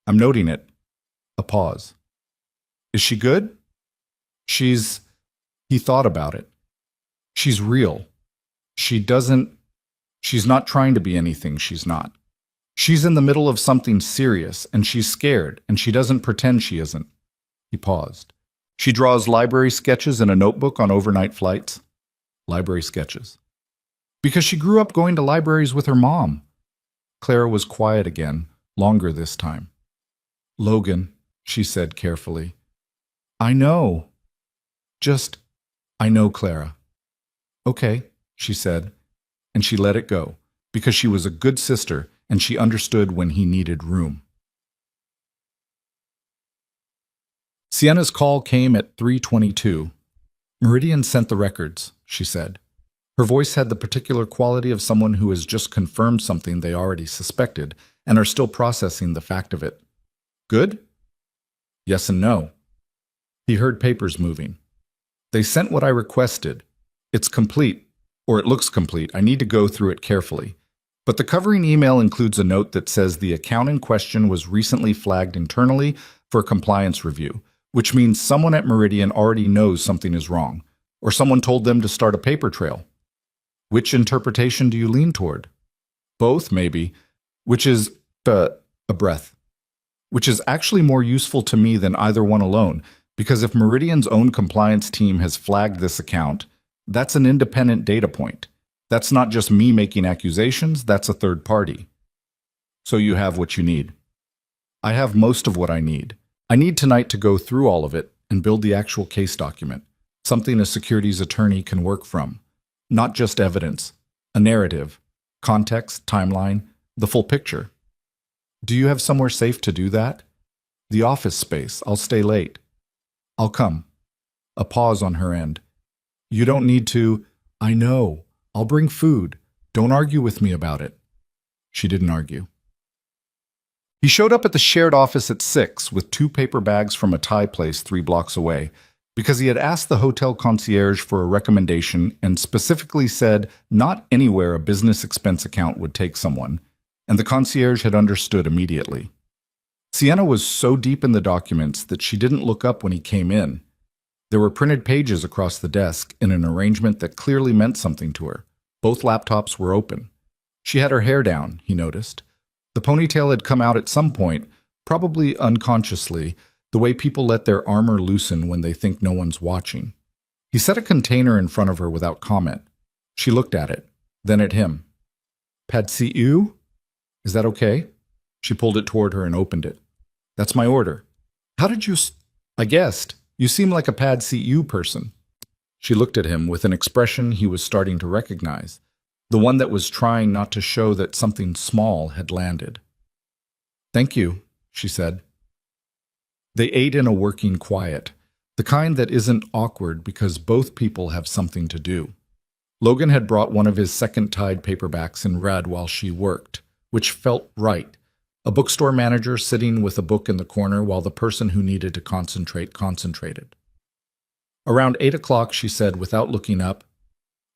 A: I'm noting it. A pause. Is she good? He thought about it. She's real. She's not trying to be anything she's not. She's in the middle of something serious, and she's scared, and she doesn't pretend she isn't. He paused. She draws library sketches in a notebook on overnight flights. Library sketches. Because she grew up going to libraries with her mom. Clara was quiet again, longer this time. Logan, she said carefully. I know. I know, Clara. Okay, she said, and she let it go, because she was a good sister and she understood when he needed room. Sienna's call came at 3:22. Meridian sent the records, she said. Her voice had the particular quality of someone who has just confirmed something they already suspected and are still processing the fact of it. Good? Yes and no. He heard papers moving. They sent what I requested. It's complete, or it looks complete. I need to go through it carefully. But the covering email includes a note that says the account in question was recently flagged internally for compliance review, which means someone at Meridian already knows something is wrong, or someone told them to start a paper trail. Which interpretation do you lean toward? Both, maybe, which is a breath. Which is actually more useful to me than either one alone, because if Meridian's own compliance team has flagged this account, that's an independent data point. That's not just me making accusations, that's a third party. So you have what you need. I have most of what I need. I need tonight to go through all of it and build the actual case document, something a securities attorney can work from. Not just evidence, a narrative, context, timeline, the full picture. Do you have somewhere safe to do that? The office space. I'll stay late. I'll come. A pause on her end. You don't need to. I know. I'll bring food. Don't argue with me about it. She didn't argue. He showed up at the shared office at 6 with 2 paper bags from a Thai place 3 blocks away because he had asked the hotel concierge for a recommendation and specifically said not anywhere a business expense account would take someone, and the concierge had understood immediately. Sienna was so deep in the documents that she didn't look up when he came in. There were printed pages across the desk in an arrangement that clearly meant something to her. Both laptops were open. She had her hair down, he noticed. The ponytail had come out at some point, probably unconsciously, the way people let their armor loosen when they think no one's watching. He set a container in front of her without comment. She looked at it, then at him. Pad see ew? Is that okay? She pulled it toward her and opened it. That's my order. How did you I guessed. You seem like a pad see ew person. She looked at him with an expression he was starting to recognize, the one that was trying not to show that something small had landed. Thank you, she said. They ate in a working quiet, the kind that isn't awkward because both people have something to do. Logan had brought one of his second-tied paperbacks and read while she worked, which felt right. A bookstore manager sitting with a book in the corner while the person who needed to concentrate concentrated. Around 8 o'clock, she said without looking up,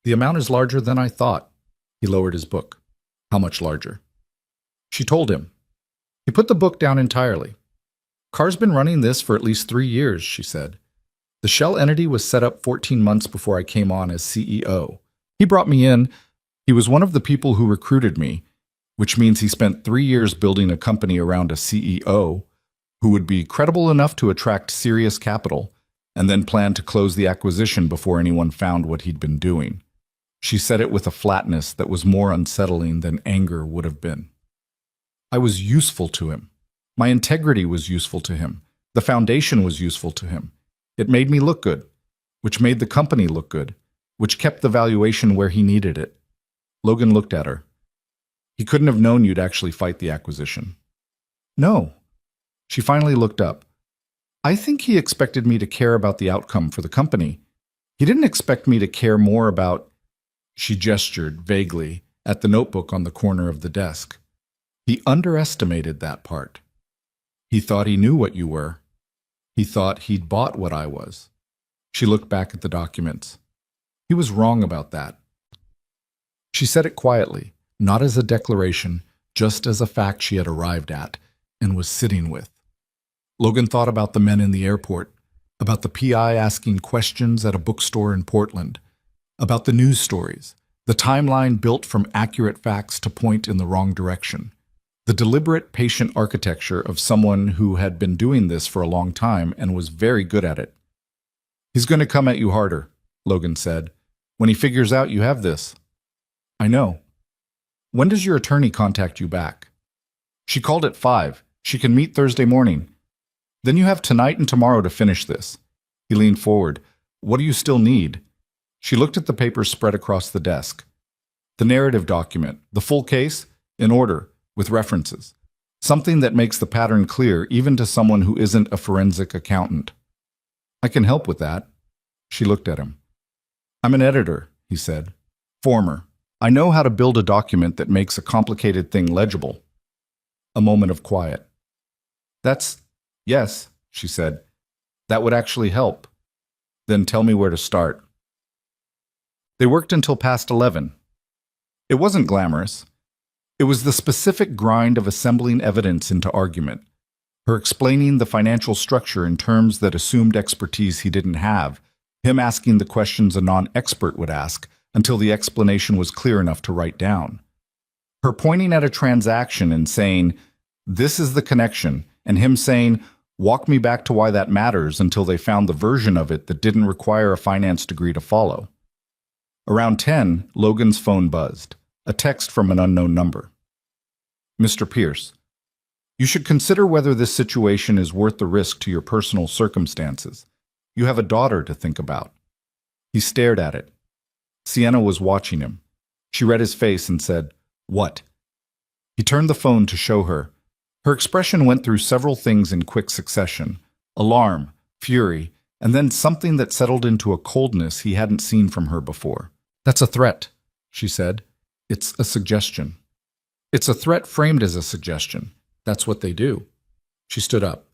A: "The amount is larger than I thought." He lowered his book. How much larger? She told him. He put the book down entirely. Carr's been running this for at least 3 years, she said. The shell entity was set up 14 months before I came on as CEO. He brought me in. He was one of the people who recruited me, which means he spent 3 years building a company around a CEO who would be credible enough to attract serious capital and then planned to close the acquisition before anyone found what he'd been doing. She said it with a flatness that was more unsettling than anger would have been. I was useful to him. My integrity was useful to him. The foundation was useful to him. It made me look good, which made the company look good, which kept the valuation where he needed it. Logan looked at her. He couldn't have known you'd actually fight the acquisition. No. She finally looked up. I think he expected me to care about the outcome for the company. He didn't expect me to care more about... She gestured vaguely at the notebook on the corner of the desk. He underestimated that part. He thought he knew what you were. He thought he'd bought what I was. She looked back at the documents. He was wrong about that. She said it quietly, not as a declaration, just as a fact she had arrived at and was sitting with. Logan thought about the men in the airport, about the PI asking questions at a bookstore in Portland, about the news stories, the timeline built from accurate facts to point in the wrong direction, the deliberate, patient architecture of someone who had been doing this for a long time and was very good at it. He's going to come at you harder, Logan said, when he figures out you have this. I know. When does your attorney contact you back? She called at 5. She can meet Thursday morning. Then you have tonight and tomorrow to finish this. He leaned forward. What do you still need? She looked at the papers spread across the desk. The narrative document, the full case, in order, with references. Something that makes the pattern clear even to someone who isn't a forensic accountant. I can help with that. She looked at him. I'm an editor, he said. Former. I know how to build a document that makes a complicated thing legible. A moment of quiet. Yes, she said. That would actually help. Then tell me where to start. They worked until past 11. It wasn't glamorous. It was the specific grind of assembling evidence into argument, her explaining the financial structure in terms that assumed expertise he didn't have, him asking the questions a non-expert would ask until the explanation was clear enough to write down. Her pointing at a transaction and saying, "This is the connection," and him saying, "Walk me back to why that matters," until they found the version of it that didn't require a finance degree to follow. Around 10, Logan's phone buzzed, a text from an unknown number. Mr. Pierce, you should consider whether this situation is worth the risk to your personal circumstances. You have a daughter to think about. He stared at it. Sienna was watching him. She read his face and said, "What?" He turned the phone to show her. Her expression went through several things in quick succession: alarm, fury, and then something that settled into a coldness he hadn't seen from her before. "That's a threat," she said. "It's a suggestion." "It's a threat framed as a suggestion. That's what they do." She stood up.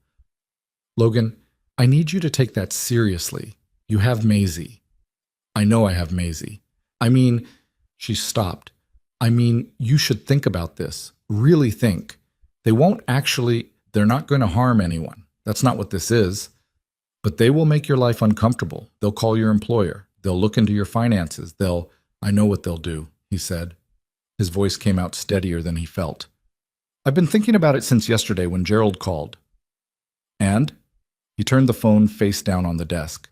A: "Logan, I need you to take that seriously. You have Maisie." "I know I have Maisie. I mean," she stopped. "I mean, you should think about this. Really think. They're not going to harm anyone. That's not what this is. But they will make your life uncomfortable. They'll call your employer. They'll look into your finances. I know what they'll do," he said. His voice came out steadier than he felt. "I've been thinking about it since yesterday when Gerald called." "And?" He turned the phone face down on the desk.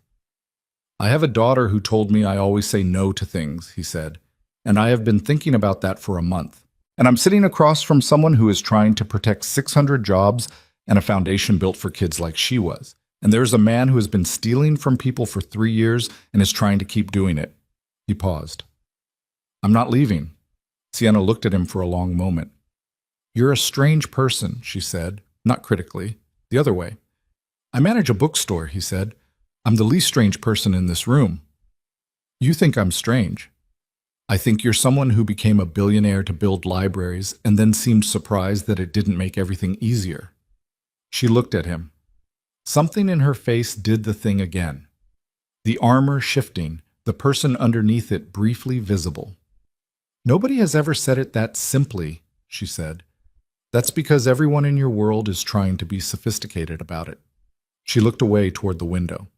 A: "I have a daughter who told me I always say no to things," he said. "And I have been thinking about that for a month. And I'm sitting across from someone who is trying to protect 600 jobs and a foundation built for kids like she was. And there's a man who has been stealing from people for 3 years and is trying to keep doing it." He paused. "I'm not leaving." Sienna looked at him for a long moment. "You're a strange person," she said, not critically, the other way. "I manage a bookstore," he said. "I'm the least strange person in this room." "You think I'm strange." "I think you're someone who became a billionaire to build libraries and then seemed surprised that it didn't make everything easier." She looked at him. Something in her face did the thing again. The armor shifting, the person underneath it briefly visible. "Nobody has ever said it that simply," she said. "That's because everyone in your world is trying to be sophisticated about it." She looked away toward the window.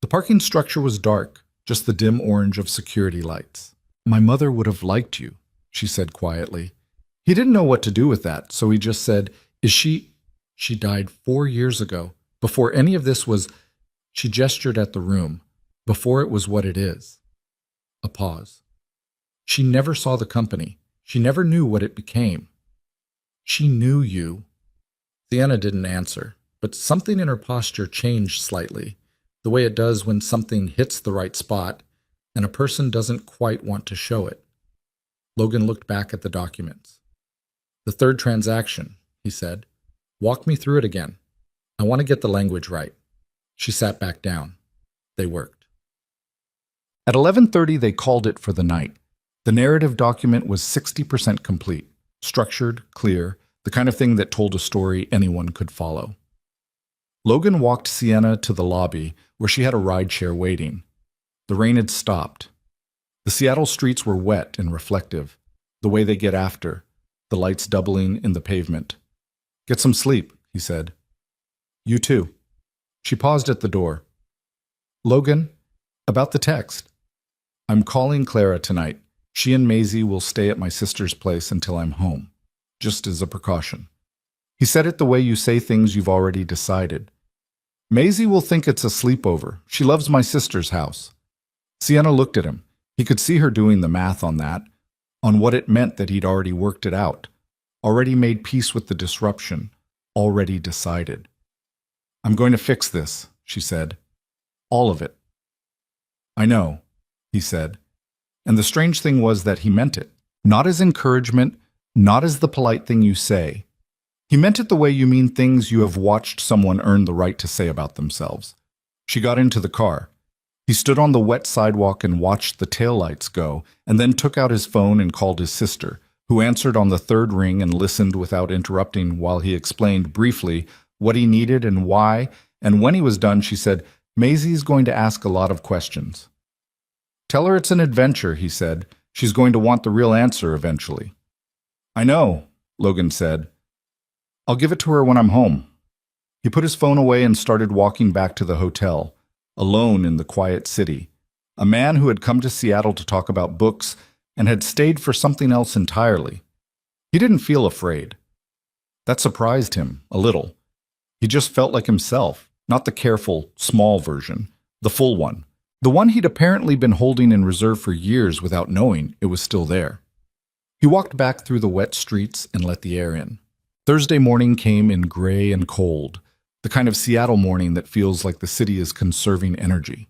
A: The parking structure was dark, just the dim orange of security lights. "My mother would have liked you," she said quietly. He didn't know what to do with that, so he just said, "Is she died 4 years ago, before any of this was—" She gestured at the room, "before it was what it is." A pause. "She never saw the company. She never knew what it became." "She knew you." Sienna didn't answer, but something in her posture changed slightly, the way it does when something hits the right spot and a person doesn't quite want to show it. Logan looked back at the documents. "The third transaction," he said. "Walk me through it again. I want to get the language right." She sat back down. They worked. At 11:30, they called it for the night. The narrative document was 60% complete, structured, clear, the kind of thing that told a story anyone could follow. Logan walked Sienna to the lobby, where she had a rideshare waiting. The rain had stopped. The Seattle streets were wet and reflective, the way they get after, the lights doubling in the pavement. "Get some sleep," he said. "You too." She paused at the door. "Logan, about the text. I'm calling Clara tonight. She and Maisie will stay at my sister's place until I'm home, just as a precaution." He said it the way you say things you've already decided. "Maisie will think it's a sleepover. She loves my sister's house." Sienna looked at him. He could see her doing the math on that, on what it meant that he'd already worked it out, already made peace with the disruption, already decided. "I'm going to fix this," she said. "All of it." "I know," he said. And the strange thing was that he meant it. Not as encouragement, not as the polite thing you say. He meant it the way you mean things you have watched someone earn the right to say about themselves. She got into the car. He stood on the wet sidewalk and watched the taillights go, and then took out his phone and called his sister, who answered on the third ring and listened without interrupting while he explained briefly what he needed and why, and when he was done, she said, "Maisie's going to ask a lot of questions." "Tell her it's an adventure," he said. "She's going to want the real answer eventually." "I know," Logan said. "I'll give it to her when I'm home." He put his phone away and started walking back to the hotel, alone in the quiet city, a man who had come to Seattle to talk about books and had stayed for something else entirely. He didn't feel afraid. That surprised him, a little. He just felt like himself, not the careful, small version, the full one, the one he'd apparently been holding in reserve for years without knowing it was still there. He walked back through the wet streets and let the air in. Thursday morning came in gray and cold, the kind of Seattle morning that feels like the city is conserving energy.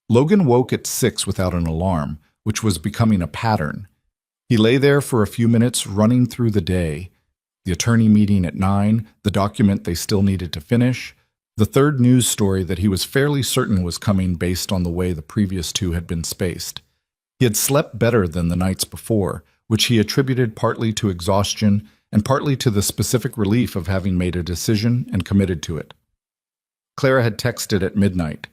A: Logan woke at 6 without an alarm, which was becoming a pattern. He lay there for a few minutes, running through the day. the attorney meeting at 9, the document they still needed to finish, the third news story that he was fairly certain was coming based on the way the previous two had been spaced. He had slept better than the nights before, which he attributed partly to exhaustion and partly to the specific relief of having made a decision and committed to it. Clara had texted at midnight.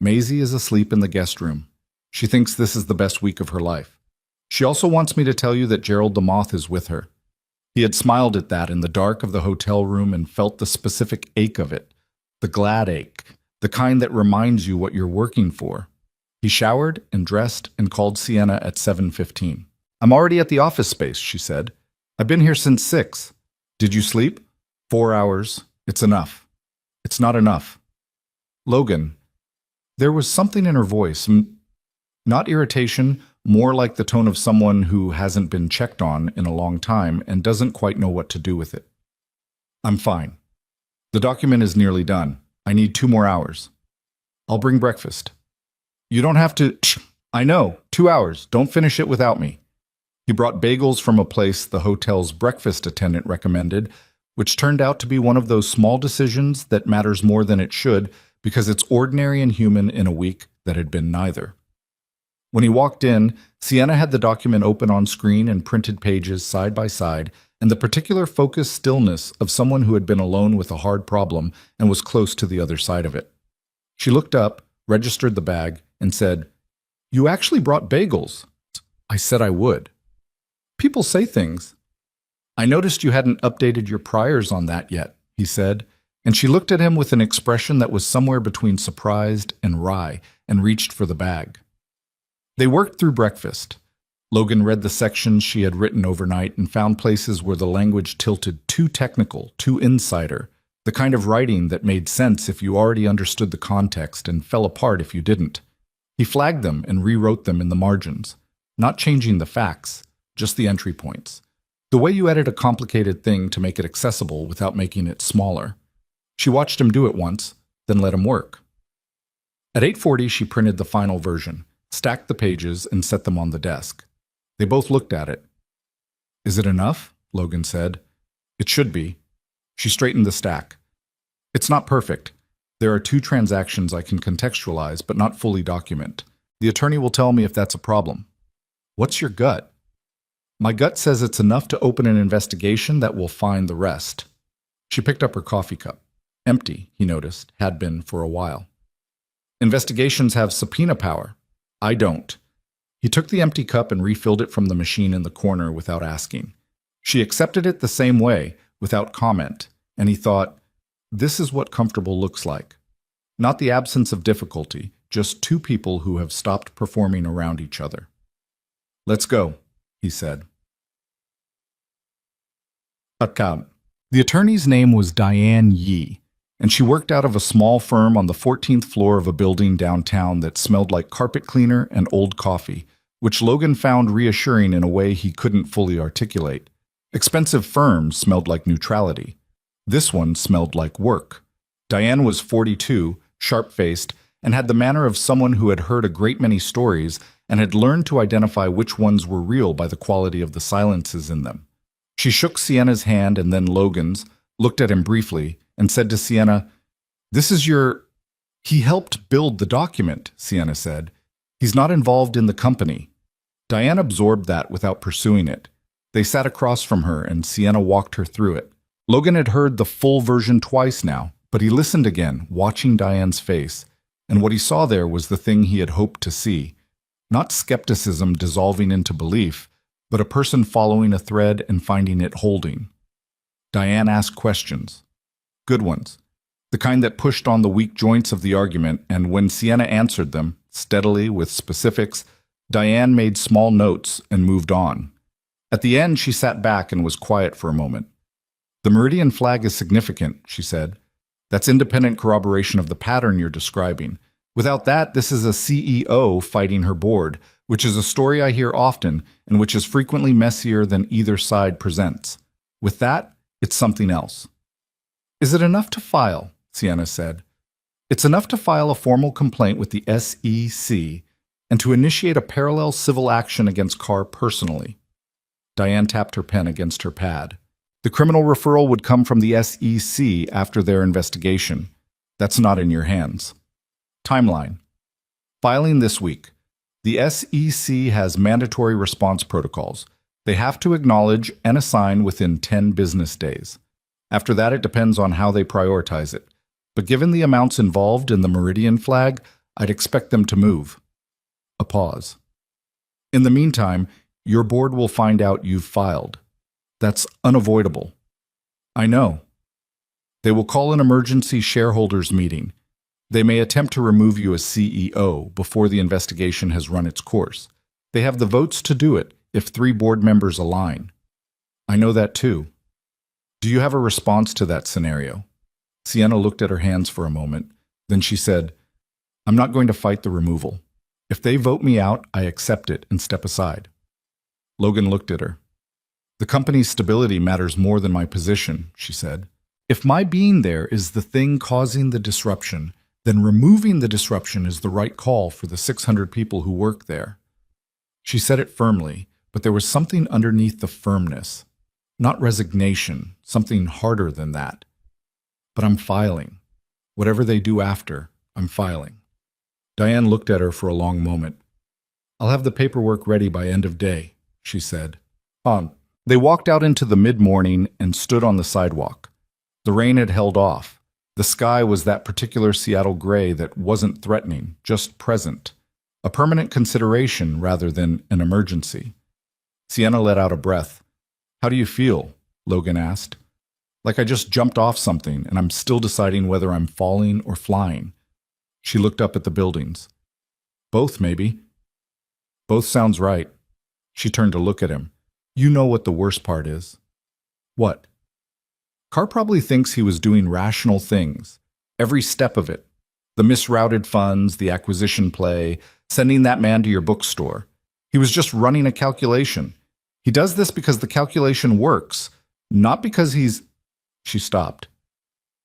A: Maisie is asleep in the guest room. She thinks this is the best week of her life. She also wants me to tell you that Gerald the Moth is with her. He had smiled at that in the dark of the hotel room and felt the specific ache of it, the glad ache, the kind that reminds you what you're working for. He showered and dressed and called Sienna at 7:15. I'm already at the office space, she said. I've been here since 6. Did you sleep? 4 hours. It's enough. It's not enough. Logan. There was something in her voice, not irritation, more like the tone of someone who hasn't been checked on in a long time and doesn't quite know what to do with it. I'm fine. The document is nearly done. I need 2 more hours. I'll bring breakfast. You don't have to. I know. 2 hours. Don't finish it without me. He brought bagels from a place the hotel's breakfast attendant recommended, which turned out to be one of those small decisions that matters more than it should because it's ordinary and human in a week that had been neither. When he walked in, Sienna had the document open on screen and printed pages side by side, and the particular focused stillness of someone who had been alone with a hard problem and was close to the other side of it. She looked up, registered the bag, and said, You actually brought bagels. I said I would. People say things. I noticed you hadn't updated your priors on that yet, he said, and she looked at him with an expression that was somewhere between surprised and wry and reached for the bag. They worked through breakfast. Logan read the sections she had written overnight and found places where the language tilted too technical, too insider, the kind of writing that made sense if you already understood the context and fell apart if you didn't. He flagged them and rewrote them in the margins, not changing the facts, just the entry points. The way you edit a complicated thing to make it accessible without making it smaller. She watched him do it once, then let him work. At 8:40, she printed the final version, stacked the pages, and set them on the desk. They both looked at it. Is it enough? Logan said. It should be. She straightened the stack. It's not perfect. There are 2 transactions I can contextualize but not fully document. The attorney will tell me if that's a problem. What's your gut? My gut says it's enough to open an investigation that will find the rest. She picked up her coffee cup. Empty, he noticed, had been for a while. Investigations have subpoena power. I don't. He took the empty cup and refilled it from the machine in the corner without asking. She accepted it the same way, without comment, and he thought, this is what comfortable looks like. Not the absence of difficulty, just 2 people who have stopped performing around each other. Let's go, he said. Cut. The attorney's name was Diane Yee, and she worked out of a small firm on the 14th floor of a building downtown that smelled like carpet cleaner and old coffee, which Logan found reassuring in a way he couldn't fully articulate. Expensive firms smelled like neutrality. This one smelled like work. Diane was 42, sharp-faced, and had the manner of someone who had heard a great many stories and had learned to identify which ones were real by the quality of the silences in them. She shook Sienna's hand and then Logan's, looked at him briefly, and said to Sienna, This is your... He helped build the document, Sienna said. He's not involved in the company. Diane absorbed that without pursuing it. They sat across from her and Sienna walked her through it. Logan had heard the full version twice now, but he listened again, watching Diane's face, and what he saw there was the thing he had hoped to see. Not skepticism dissolving into belief, but a person following a thread and finding it holding. Diane asked questions. Good ones. The kind that pushed on the weak joints of the argument, and when Sienna answered them, steadily with specifics, Diane made small notes and moved on. At the end, she sat back and was quiet for a moment. The meridian flag is significant, she said. That's independent corroboration of the pattern you're describing. Without that, this is a CEO fighting her board, which is a story I hear often and which is frequently messier than either side presents. With that, it's something else. Is it enough to file? Sienna said. It's enough to file a formal complaint with the SEC and to initiate a parallel civil action against Carr personally. Diane tapped her pen against her pad. The criminal referral would come from the SEC after their investigation. That's not in your hands. Timeline. Filing this week. The SEC has mandatory response protocols. They have to acknowledge and assign within 10 business days. After that, it depends on how they prioritize it. But given the amounts involved in the Meridian flag, I'd expect them to move. A pause. In the meantime, your board will find out you've filed. That's unavoidable. I know. They will call an emergency shareholders meeting. They may attempt to remove you as CEO before the investigation has run its course. They have the votes to do it if 3 board members align. I know that too. Do you have a response to that scenario? Sienna looked at her hands for a moment. Then she said, I'm not going to fight the removal. If they vote me out, I accept it and step aside. Logan looked at her. The company's stability matters more than my position, she said. If my being there is the thing causing the disruption, then removing the disruption is the right call for the 600 people who work there. She said it firmly, but there was something underneath the firmness. Not resignation, something harder than that. But I'm filing. Whatever they do after, I'm filing. Diane looked at her for a long moment. I'll have the paperwork ready by end of day, she said. They walked out into the mid-morning and stood on the sidewalk. The rain had held off. The sky was that particular Seattle gray that wasn't threatening, just present. A permanent consideration rather than an emergency. Sienna let out a breath. How do you feel? Logan asked. Like I just jumped off something and I'm still deciding whether I'm falling or flying. She looked up at the buildings. Both, maybe. Both sounds right. She turned to look at him. You know what the worst part is. What? Carr probably thinks he was doing rational things. Every step of it. The misrouted funds, the acquisition play, sending that man to your bookstore. He was just running a calculation. He does this because the calculation works, not because he's... She stopped.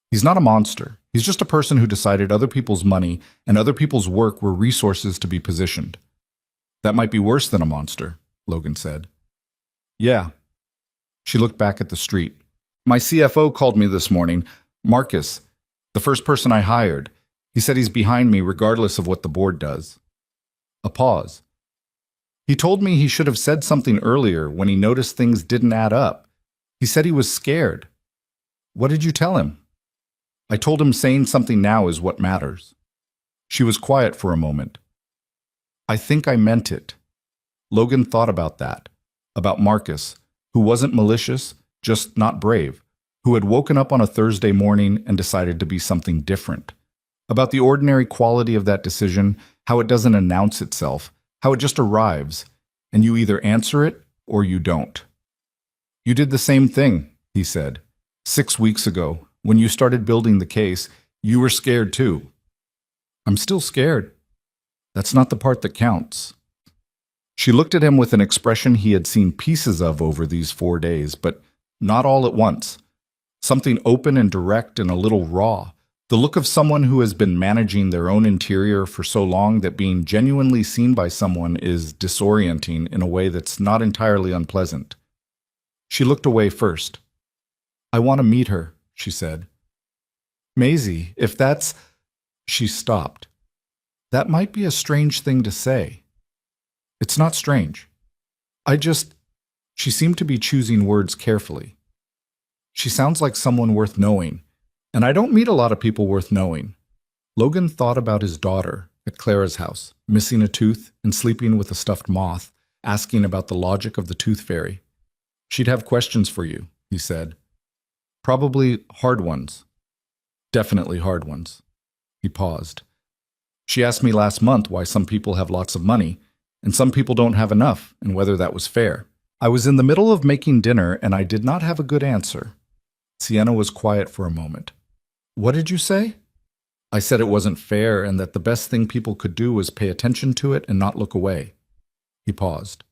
A: He's not a monster. He's just a person who decided other people's money and other people's work were resources to be positioned. That might be worse than a monster, Logan said. Yeah. She looked back at the street. My CFO called me this morning, Marcus, the first person I hired. He said he's behind me regardless of what the board does. A pause. He told me he should have said something earlier when he noticed things didn't add up. He said he was scared. What did you tell him? I told him saying something now is what matters. She was quiet for a moment. I think I meant it. Logan thought about that, about Marcus, who wasn't malicious, just not brave, who had woken up on a Thursday morning and decided to be something different. About the ordinary quality of that decision, how it doesn't announce itself, how it just arrives, and you either answer it or you don't. You did the same thing, he said. 6 weeks ago, when you started building the case, you were scared too. I'm still scared. That's not the part that counts. She looked at him with an expression he had seen pieces of over these 4 days, but not all at once. Something open and direct and a little raw. The look of someone who has been managing their own interior for so long that being genuinely seen by someone is disorienting in a way that's not entirely unpleasant. She looked away first. I want to meet her, she said. Maisie, if that's... She stopped. That might be a strange thing to say. It's not strange. She seemed to be choosing words carefully. She sounds like someone worth knowing, and I don't meet a lot of people worth knowing. Logan thought about his daughter at Clara's house, missing a tooth and sleeping with a stuffed moth, asking about the logic of the tooth fairy. She'd have questions for you, he said. Probably hard ones. Definitely hard ones. He paused. She asked me last month why some people have lots of money, and some people don't have enough, and whether that was fair. I was in the middle of making dinner, and I did not have a good answer. Sienna was quiet for a moment. What did you say? I said it wasn't fair, and that the best thing people could do was pay attention to it and not look away. He paused.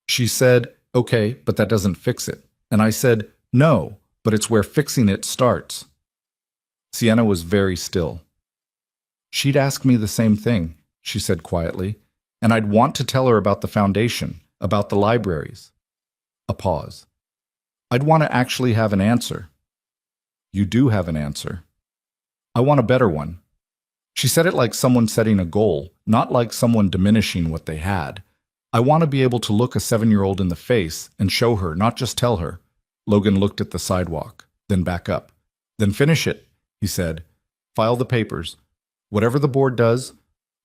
A: She said, okay, but that doesn't fix it. And I said, no, but it's where fixing it starts. Sienna was very still. She'd ask me the same thing, she said quietly, and I'd want to tell her about the foundation, about the libraries. A pause. I'd want to actually have an answer. You do have an answer. I want a better one. She said it like someone setting a goal, not like someone diminishing what they had. I want to be able to look a 7-year-old in the face and show her, not just tell her. Logan looked at the sidewalk, then back up. Then finish it, he said. File the papers. Whatever the board does,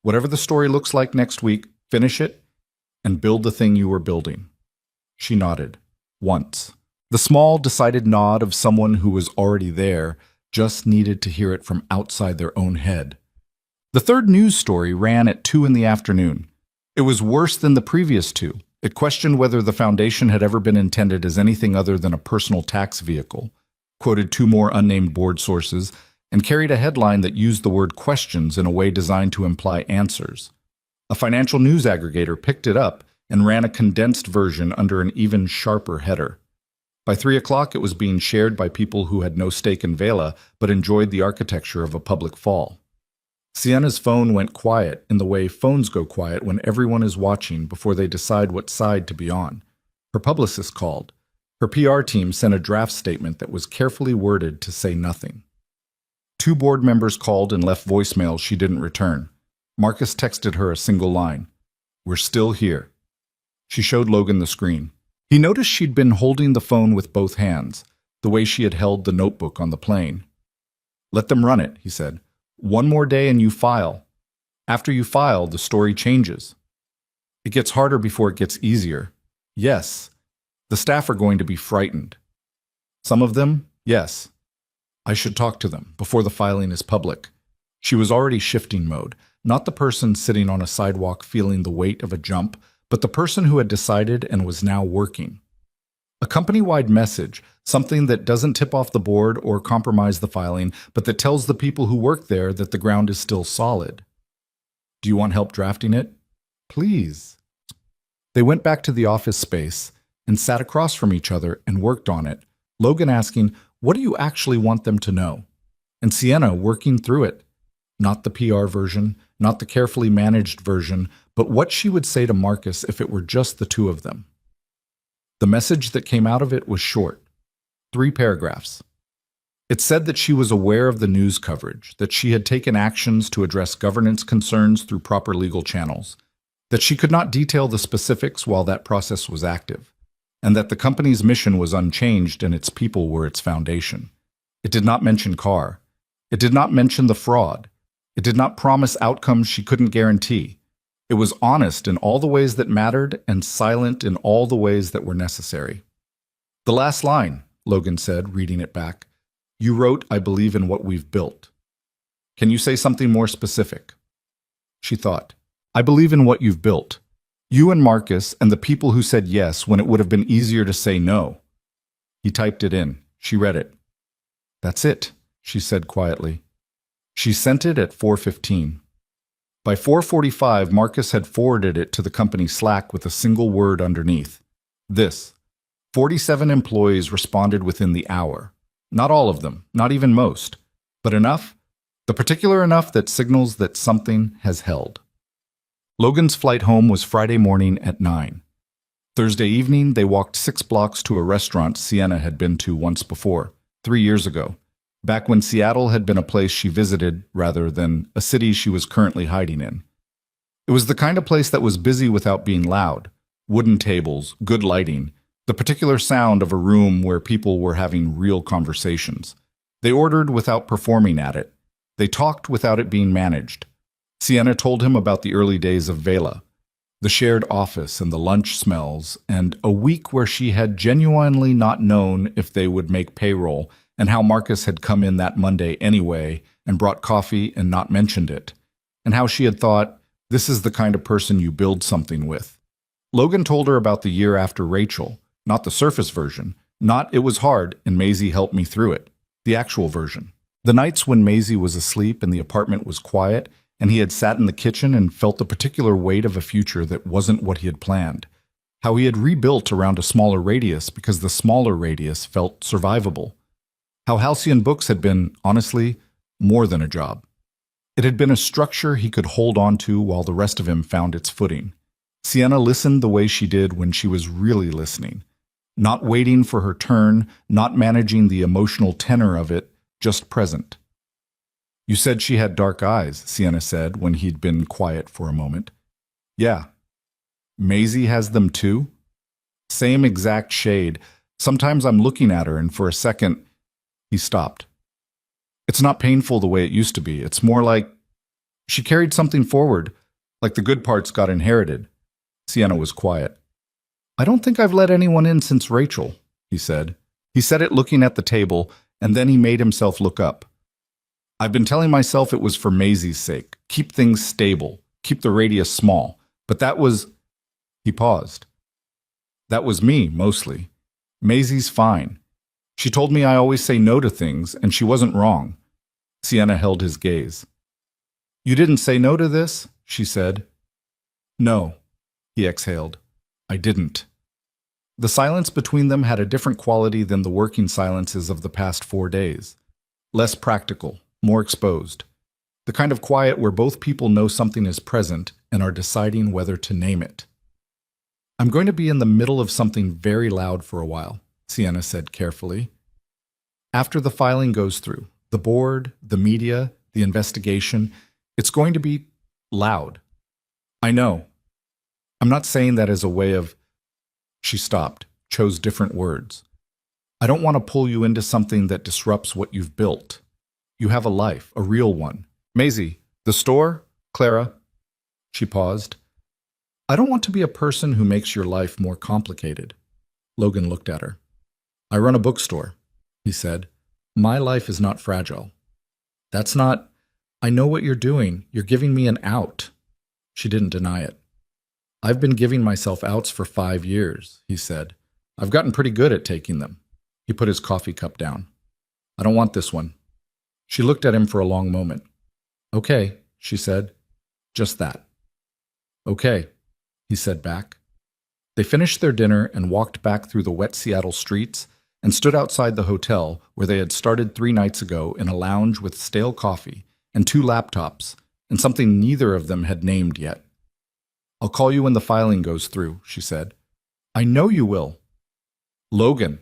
A: whatever the story looks like next week, finish it and build the thing you were building. She nodded. Once. The small, decided nod of someone who was already there, just needed to hear it from outside their own head. The third news story ran at 2 in the afternoon. It was worse than the previous two. It questioned whether the foundation had ever been intended as anything other than a personal tax vehicle, quoted 2 more unnamed board sources, and carried a headline that used the word questions in a way designed to imply answers. A financial news aggregator picked it up and ran a condensed version under an even sharper header. By 3 o'clock, it was being shared by people who had no stake in Vela but enjoyed the architecture of a public fall. Sienna's phone went quiet in the way phones go quiet when everyone is watching before they decide what side to be on. Her publicist called. Her PR team sent a draft statement that was carefully worded to say nothing. 2 board members called and left voicemails she didn't return. Marcus texted her a single line. We're still here. She showed Logan the screen. He noticed she'd been holding the phone with both hands, the way she had held the notebook on the plane. Let them run it, he said. 1 more day and you file. After you file, the story changes. It gets harder before it gets easier. Yes. The staff are going to be frightened. Some of them, yes. I should talk to them before the filing is public. She was already shifting mode, not the person sitting on a sidewalk feeling the weight of a jump, but the person who had decided and was now working. A company-wide message, something that doesn't tip off the board or compromise the filing, but that tells the people who work there that the ground is still solid. Do you want help drafting it? Please. They went back to the office space and sat across from each other and worked on it, Logan asking, what do you actually want them to know? And Sienna working through it. Not the PR version, not the carefully managed version, but what she would say to Marcus if it were just the 2 of them. The message that came out of it was short. 3 paragraphs. It said that she was aware of the news coverage, that she had taken actions to address governance concerns through proper legal channels, that she could not detail the specifics while that process was active, and that the company's mission was unchanged and its people were its foundation. It did not mention Carr. It did not mention the fraud. It did not promise outcomes she couldn't guarantee. It was honest in all the ways that mattered and silent in all the ways that were necessary. The last line, Logan said, reading it back. You wrote, I believe in what we've built. Can you say something more specific? She thought. I believe in what you've built. You and Marcus and the people who said yes when it would have been easier to say no. He typed it in. She read it. That's it, she said quietly. She sent it at 4:15. By 4:45, Marcus had forwarded it to the company Slack with a single word underneath. This. 47 employees responded within the hour. Not all of them, not even most, but enough, the particular enough that signals that something has held. Logan's flight home was Friday morning at 9. Thursday evening, they walked 6 blocks to a restaurant Sienna had been to once before, 3 years ago, back when Seattle had been a place she visited rather than a city she was currently hiding in. It was the kind of place that was busy without being loud. Wooden tables, good lighting, the particular sound of a room where people were having real conversations. They ordered without performing at it. They talked without it being managed. Sienna told him about the early days of Vela, the shared office and the lunch smells, and a week where she had genuinely not known if they would make payroll, and how Marcus had come in that Monday anyway and brought coffee and not mentioned it, and how she had thought, this is the kind of person you build something with. Logan told her about the year after Rachel, not the surface version, not it was hard and Maisie helped me through it, the actual version. The nights when Maisie was asleep and the apartment was quiet, and he had sat in the kitchen and felt the particular weight of a future that wasn't what he had planned. How he had rebuilt around a smaller radius because the smaller radius felt survivable. How Halcyon Books had been, honestly, more than a job. It had been a structure he could hold on to while the rest of him found its footing. Sienna listened the way she did when she was really listening. Not waiting for her turn, not managing the emotional tenor of it, just present. You said she had dark eyes, Sienna said when he'd been quiet for a moment. Yeah. Maisie has them too? Same exact shade. Sometimes I'm looking at her and for a second, he stopped. It's not painful the way it used to be. It's more like she carried something forward, like the good parts got inherited. Sienna was quiet. I don't think I've let anyone in since Rachel, he said. He said it looking at the table, and then he made himself look up. I've been telling myself it was for Maisie's sake. Keep things stable. Keep the radius small. But that was... He paused. That was me, mostly. Maisie's fine. She told me I always say no to things, and she wasn't wrong. Sienna held his gaze. You didn't say no to this? She said. No, he exhaled. I didn't. The silence between them had a different quality than the working silences of the past 4 days. Less practical, more exposed. The kind of quiet where both people know something is present and are deciding whether to name it. I'm going to be in the middle of something very loud for a while, Sienna said carefully. After the filing goes through, the board, the media, the investigation, it's going to be loud. I know. I'm not saying that as a way of... She stopped, chose different words. I don't want to pull you into something that disrupts what you've built. You have a life, a real one. Maisie, the store? Clara? She paused. I don't want to be a person who makes your life more complicated. Logan looked at her. I run a bookstore, he said. My life is not fragile. That's not... I know what you're doing. You're giving me an out. She didn't deny it. I've been giving myself outs for 5 years, he said. I've gotten pretty good at taking them. He put his coffee cup down. I don't want this one. She looked at him for a long moment. Okay, she said. Just that. Okay, he said back. They finished their dinner and walked back through the wet Seattle streets and stood outside the hotel where they had started 3 nights ago in a lounge with stale coffee and 2 laptops and something neither of them had named yet. I'll call you when the filing goes through, she said. I know you will. Logan.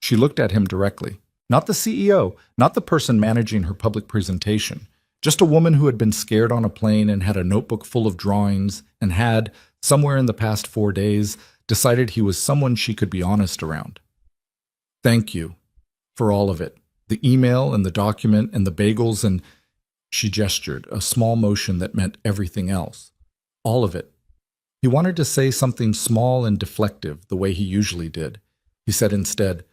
A: She looked at him directly. Not the CEO, not the person managing her public presentation. Just a woman who had been scared on a plane and had a notebook full of drawings and had, somewhere in the past 4 days, decided he was someone she could be honest around. Thank you for all of it. The email and the document and the bagels and... She gestured, a small motion that meant everything else. All of it. He wanted to say something small and deflective, the way he usually did. He said instead,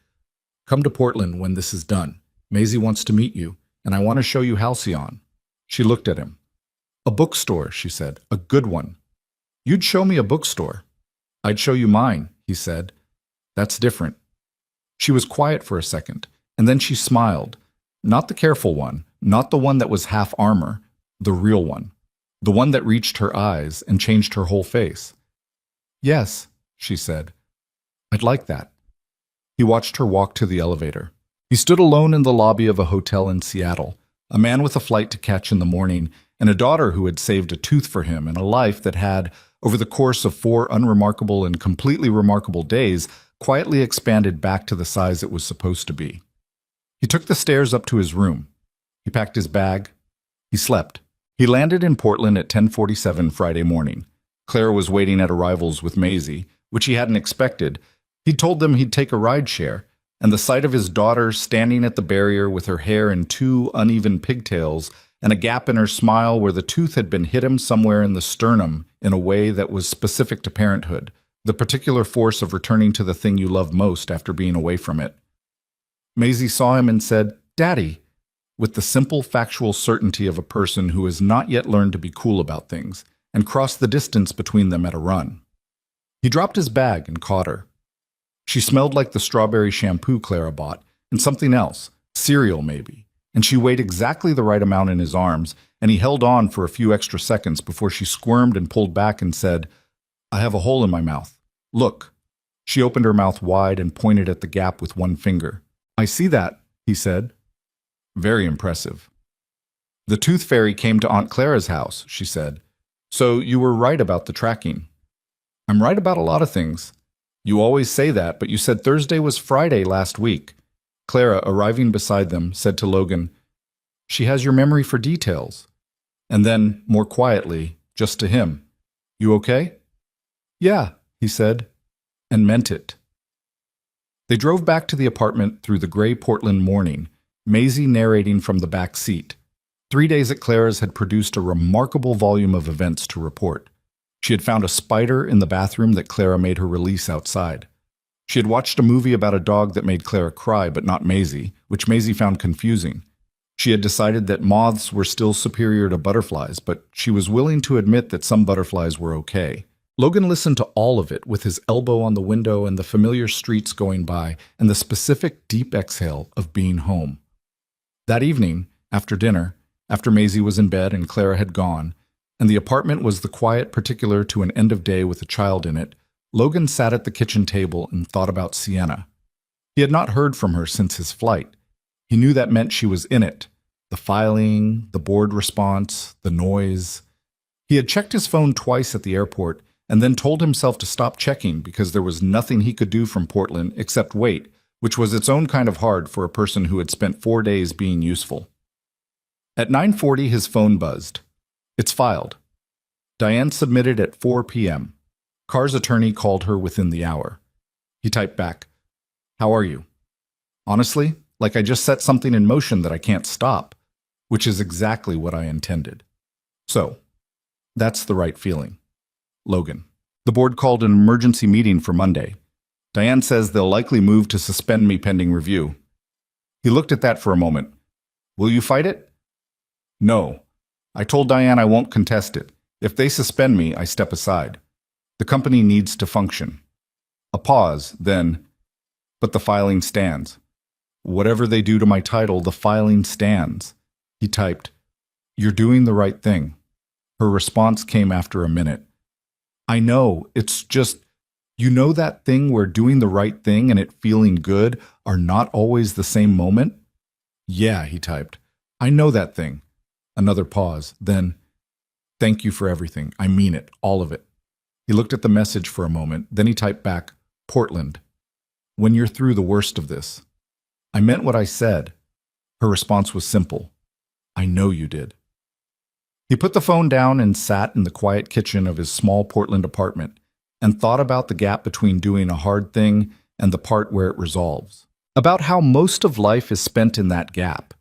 A: Come to Portland when this is done. Maisie wants to meet you, and I want to show you Halcyon. She looked at him. A bookstore, she said. A good one. You'd show me a bookstore. I'd show you mine, he said. That's different. She was quiet for a second, and then she smiled. Not the careful one, not the one that was half armor, the real one. The one that reached her eyes and changed her whole face. Yes, she said. I'd like that. He watched her walk to the elevator. He stood alone in the lobby of a hotel in Seattle, a man with a flight to catch in the morning, and a daughter who had saved a tooth for him and a life that had, over the course of 4 unremarkable and completely remarkable days, quietly expanded back to the size it was supposed to be. He took the stairs up to his room. He packed his bag. He slept. He landed in Portland at 10:47 Friday morning. Clara was waiting at arrivals with Maisie, which he hadn't expected. He'd told them he'd take a ride share, and the sight of his daughter standing at the barrier with her hair in 2 uneven pigtails and a gap in her smile where the tooth had been hit him somewhere in the sternum in a way that was specific to parenthood, the particular force of returning to the thing you love most after being away from it. Maisie saw him and said, Daddy, with the simple factual certainty of a person who has not yet learned to be cool about things, and crossed the distance between them at a run. He dropped his bag and caught her. She smelled like the strawberry shampoo Clara bought, and something else, cereal maybe, and she weighed exactly the right amount in his arms, and he held on for a few extra seconds before she squirmed and pulled back and said, I have a hole in my mouth. Look. She opened her mouth wide and pointed at the gap with one finger. I see that, he said. Very impressive. The tooth fairy came to Aunt Clara's house, she said. So you were right about the tracking. I'm right about a lot of things. You always say that, but you said Thursday was Friday last week. Clara, arriving beside them, said to Logan, "She has your memory for details." And then, more quietly, just to him, "You okay?" "Yeah," he said, and meant it. They drove back to the apartment through the gray Portland morning, Maisie narrating from the back seat. 3 days at Clara's had produced a remarkable volume of events to report. She had found a spider in the bathroom that Clara made her release outside. She had watched a movie about a dog that made Clara cry, but not Maisie, which Maisie found confusing. She had decided that moths were still superior to butterflies, but she was willing to admit that some butterflies were okay. Logan listened to all of it with his elbow on the window and the familiar streets going by and the specific deep exhale of being home. That evening, after dinner, after Maisie was in bed and Clara had gone, and the apartment was the quiet particular to an end of day with a child in it, Logan sat at the kitchen table and thought about Sienna. He had not heard from her since his flight. He knew that meant she was in it. The filing, the board response, the noise. He had checked his phone twice at the airport and then told himself to stop checking because there was nothing he could do from Portland except wait, which was its own kind of hard for a person who had spent 4 days being useful. At 9:40, his phone buzzed. "It's filed." Diane submitted at 4 p.m. Carr's attorney called her within the hour. He typed back, "How are you?" "Honestly, like I just set something in motion that I can't stop," which is exactly what I intended. So, that's the right feeling. Logan. The board called an emergency meeting for Monday. Diane says they'll likely move to suspend me pending review. He looked at that for a moment. "Will you fight it?" "No. I told Diane I won't contest it. If they suspend me, I step aside. The company needs to function." A pause, then, "But the filing stands. Whatever they do to my title, the filing stands." He typed, "You're doing the right thing." Her response came after a minute. "I know, it's just, you know that thing where doing the right thing and it feeling good are not always the same moment?" "Yeah," he typed. "I know that thing." Another pause, then, "Thank you for everything. I mean it, all of it." He looked at the message for a moment, then he typed back, "Portland. When you're through the worst of this." "I meant what I said." Her response was simple. "I know you did." He put the phone down and sat in the quiet kitchen of his small Portland apartment and thought about the gap between doing a hard thing and the part where it resolves. About how most of life is spent in that gap,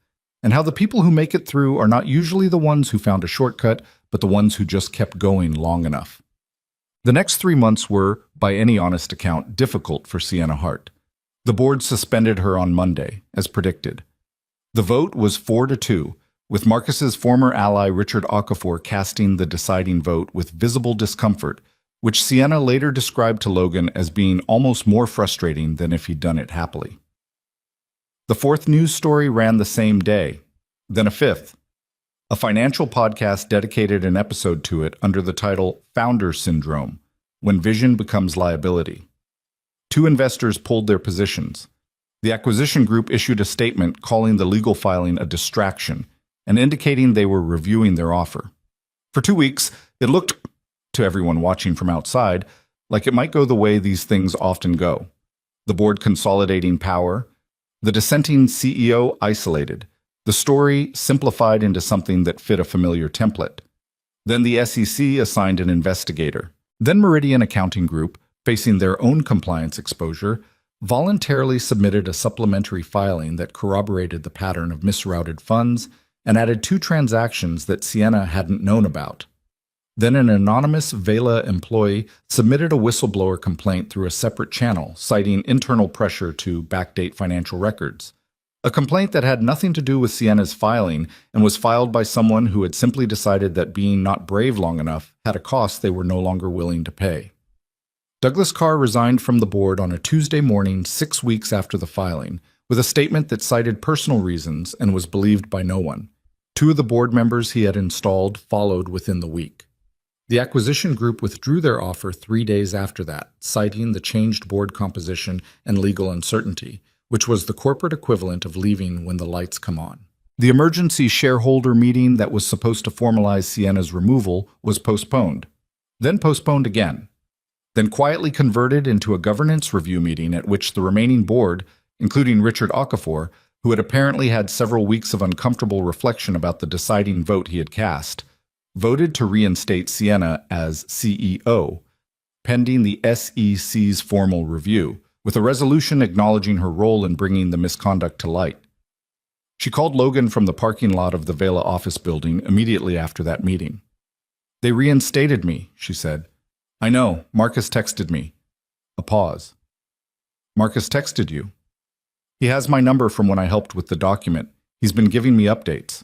A: and how the people who make it through are not usually the ones who found a shortcut, but the ones who just kept going long enough. The next 3 months were, by any honest account, difficult for Sienna Hart. The board suspended her on Monday, as predicted. The vote was 4-2, with Marcus's former ally Richard Okafor casting the deciding vote with visible discomfort, which Sienna later described to Logan as being almost more frustrating than if he'd done it happily. The fourth news story ran the same day, then a fifth. A financial podcast dedicated an episode to it under the title Founder Syndrome, When Vision Becomes Liability. 2 investors pulled their positions. The acquisition group issued a statement calling the legal filing a distraction and indicating they were reviewing their offer. For 2 weeks, it looked, to everyone watching from outside, like it might go the way these things often go. The board consolidating power, the dissenting CEO isolated, the story simplified into something that fit a familiar template. Then the SEC assigned an investigator. Then Meridian Accounting Group, facing their own compliance exposure, voluntarily submitted a supplementary filing that corroborated the pattern of misrouted funds and added 2 transactions that Sienna hadn't known about. Then an anonymous Vela employee submitted a whistleblower complaint through a separate channel, citing internal pressure to backdate financial records. A complaint that had nothing to do with Sienna's filing and was filed by someone who had simply decided that being not brave long enough had a cost they were no longer willing to pay. Douglas Carr resigned from the board on a Tuesday morning 6 weeks after the filing, with a statement that cited personal reasons and was believed by no one. 2 of the board members he had installed followed within the week. The acquisition group withdrew their offer 3 days after that, citing the changed board composition and legal uncertainty, which was the corporate equivalent of leaving when the lights come on. The emergency shareholder meeting that was supposed to formalize Sienna's removal was postponed, then postponed again. then quietly converted into a governance review meeting at which the remaining board, including Richard Okafor, who had apparently had several weeks of uncomfortable reflection about the deciding vote he had cast, voted to reinstate Sienna as CEO, pending the SEC's formal review, with a resolution acknowledging her role in bringing the misconduct to light. She called Logan from the parking lot of the Vela office building immediately after that meeting. "They reinstated me," she said. "I know, Marcus texted me." A pause. "Marcus texted you?" "He has my number from when I helped with the document. He's been giving me updates."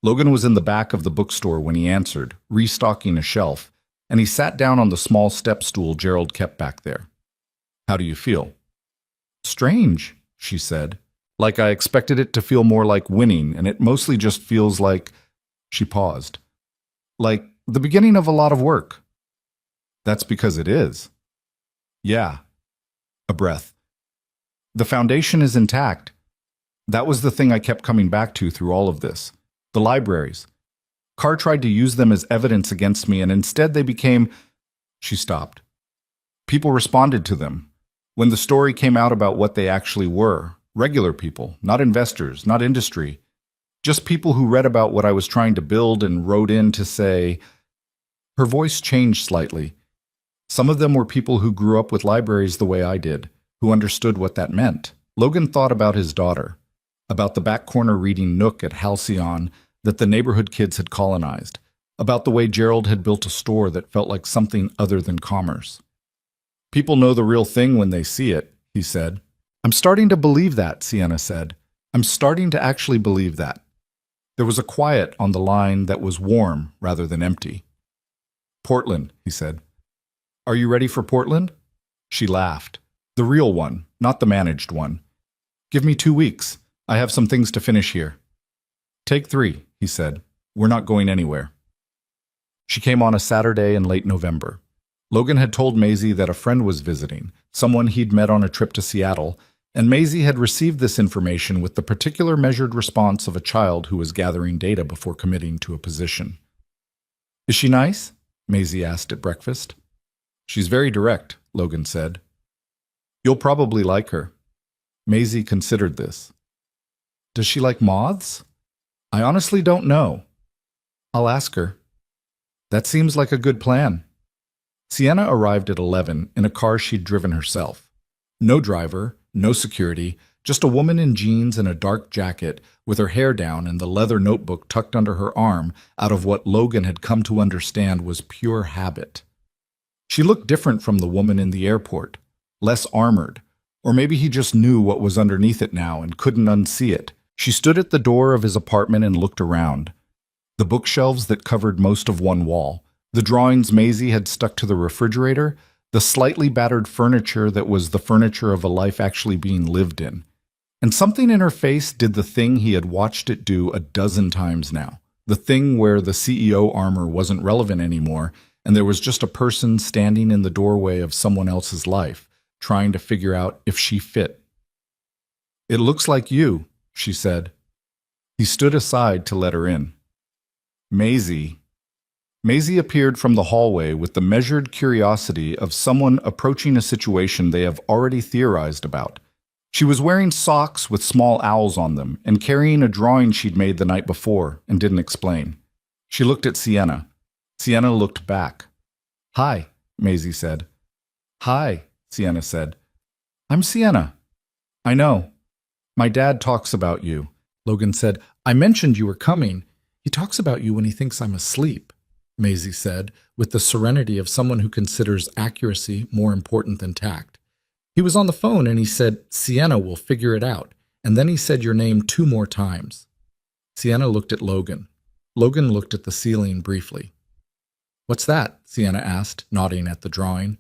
A: Logan was in the back of the bookstore when he answered, restocking a shelf, and he sat down on the small step stool Gerald kept back there. "How do you feel?" "Strange," she said. "Like I expected it to feel more like winning, and it mostly just feels like—" She paused. "Like the beginning of a lot of work." "That's because it is." "Yeah." A breath. "The foundation is intact. That was the thing I kept coming back to through all of this. The libraries. Carr tried to use them as evidence against me, and instead they became—" She stopped. "People responded to them. When the story came out about what they actually were, regular people, not investors, not industry, just people who read about what I was trying to build and wrote in to say—" Her voice changed slightly. "Some of them were people who grew up with libraries the way I did, who understood what that meant." Logan thought about his daughter, about the back corner reading nook at Halcyon that the neighborhood kids had colonized, about the way Gerald had built a store that felt like something other than commerce. "People know the real thing when they see it," he said. "I'm starting to believe that," Sienna said. "I'm starting to actually believe that." There was a quiet on the line that was warm rather than empty. "Portland," he said. "Are you ready for Portland?" She laughed. "The real one, not the managed one. Give me 2 weeks. I have some things to finish here." "Take 3, he said. "We're not going anywhere." She came on a Saturday in late November. Logan had told Maisie that a friend was visiting, someone he'd met on a trip to Seattle, and Maisie had received this information with the particular measured response of a child who was gathering data before committing to a position. "Is she nice?" Maisie asked at breakfast. "She's very direct," Logan said. "You'll probably like her." Maisie considered this. "Does she like moths?" "I honestly don't know." "I'll ask her." "That seems like a good plan." Sienna arrived at 11 in a car she'd driven herself. No driver, no security, just a woman in jeans and a dark jacket with her hair down and the leather notebook tucked under her arm out of what Logan had come to understand was pure habit. She looked different from the woman in the airport, less armored, or maybe he just knew what was underneath it now and couldn't unsee it. She stood at the door of his apartment and looked around. The bookshelves that covered most of one wall, the drawings Maisie had stuck to the refrigerator, the slightly battered furniture that was the furniture of a life actually being lived in. And something in her face did the thing he had watched it do a dozen times now, the thing where the CEO armor wasn't relevant anymore, and there was just a person standing in the doorway of someone else's life, trying to figure out if she fit. "It looks like you," she said. He stood aside to let her in. Maisie. Maisie appeared from the hallway with the measured curiosity of someone approaching a situation they have already theorized about. She was wearing socks with small owls on them and carrying a drawing she'd made the night before and didn't explain. She looked at Sienna. Sienna looked back. "Hi," Maisie said. "Hi," Sienna said. "I'm Sienna." "I know. My dad talks about you." Logan said. "I mentioned you were coming. He talks about you when he thinks I'm asleep," Maisie said, with the serenity of someone who considers accuracy more important than tact. "He was on the phone and he said, 'Sienna will figure it out,' and then he said your name 2 more times." Sienna looked at Logan. Logan looked at the ceiling briefly. "What's that?" Sienna asked, nodding at the drawing.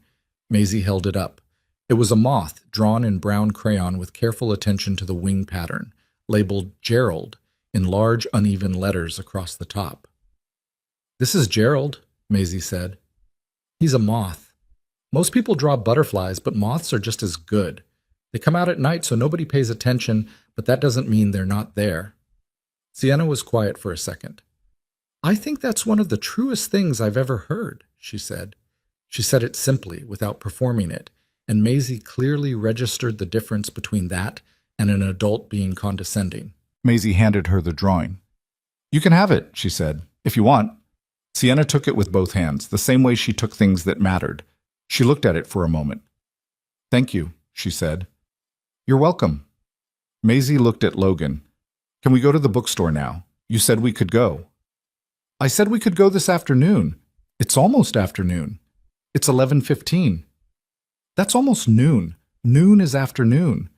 A: Maisie held it up. It was a moth drawn in brown crayon with careful attention to the wing pattern, labeled Gerald in large uneven letters across the top. "This is Gerald," Maisie said. "He's a moth. Most people draw butterflies, but moths are just as good. They come out at night so nobody pays attention, but that doesn't mean they're not there." Sienna was quiet for a second. "I think that's one of the truest things I've ever heard," she said. She said it simply, without performing it, and Maisie clearly registered the difference between that and an adult being condescending. Maisie handed her the drawing. "You can have it," she said, "if you want." Sienna took it with both hands, the same way she took things that mattered. She looked at it for a moment. "Thank you," she said. "You're welcome." Maisie looked at Logan. "Can we go to the bookstore now? You said we could go." "I said we could go this afternoon. It's almost afternoon. It's 11:15. That's almost noon. Noon is afternoon."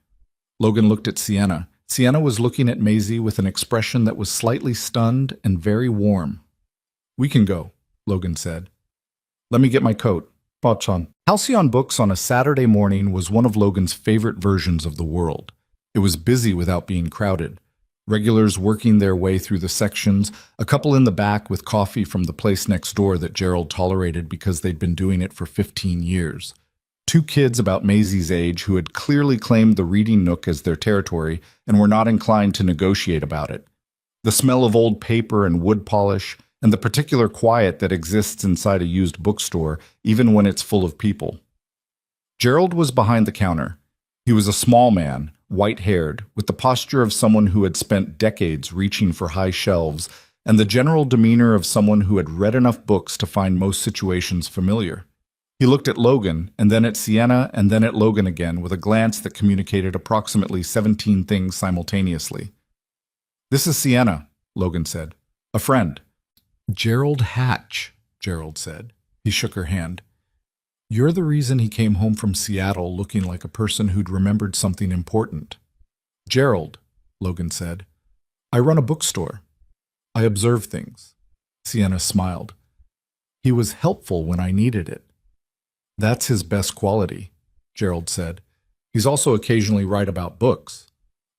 A: Logan looked at Sienna. Sienna was looking at Maisie with an expression that was slightly stunned and very warm. "We can go," Logan said. "Let me get my coat." Bachan. Halcyon Books on a Saturday morning was one of Logan's favorite versions of the world. It was busy without being crowded. Regulars working their way through the sections, a couple in the back with coffee from the place next door that Gerald tolerated because they'd been doing it for 15 years. Two kids about Maisie's age who had clearly claimed the reading nook as their territory and were not inclined to negotiate about it. The smell of old paper and wood polish, and the particular quiet that exists inside a used bookstore, even when it's full of people. Gerald was behind the counter. He was a small man, white-haired, with the posture of someone who had spent decades reaching for high shelves, and the general demeanor of someone who had read enough books to find most situations familiar. He looked at Logan, and then at Sienna, and then at Logan again, with a glance that communicated approximately 17 things simultaneously. "This is Sienna," Logan said. "A friend." "Gerald Hatch," Gerald said. He shook her hand. "You're the reason he came home from Seattle looking like a person who'd remembered something important." "Gerald," Logan said. "I run a bookstore. I observe things." Sienna smiled. "He was helpful when I needed it." "That's his best quality," Gerald said. "He's also occasionally right about books."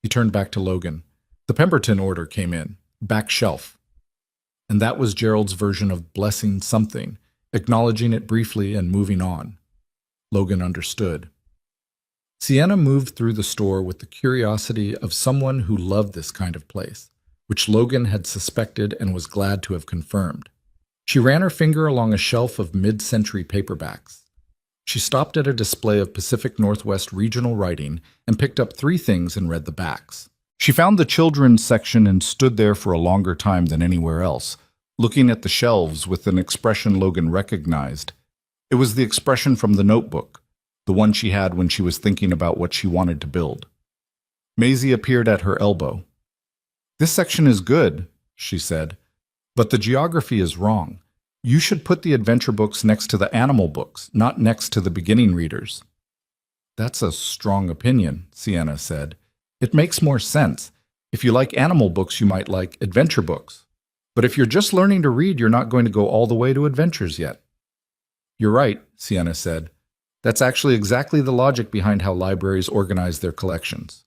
A: He turned back to Logan. "The Pemberton order came in. Back shelf." And that was Gerald's version of blessing something, acknowledging it briefly and moving on. Logan understood. Sienna moved through the store with the curiosity of someone who loved this kind of place, which Logan had suspected and was glad to have confirmed. She ran her finger along a shelf of mid-century paperbacks. She stopped at a display of Pacific Northwest regional writing and picked up 3 things and read the backs. She found the children's section and stood there for a longer time than anywhere else, looking at the shelves with an expression Logan recognized. It was the expression from the notebook, the one she had when she was thinking about what she wanted to build. Maisie appeared at her elbow. "This section is good," she said, "but the geography is wrong. You should put the adventure books next to the animal books, not next to the beginning readers." "That's a strong opinion," Sienna said. "It makes more sense. If you like animal books, you might like adventure books. But if you're just learning to read, you're not going to go all the way to adventures yet." "You're right," Sienna said. "That's actually exactly the logic behind how libraries organize their collections."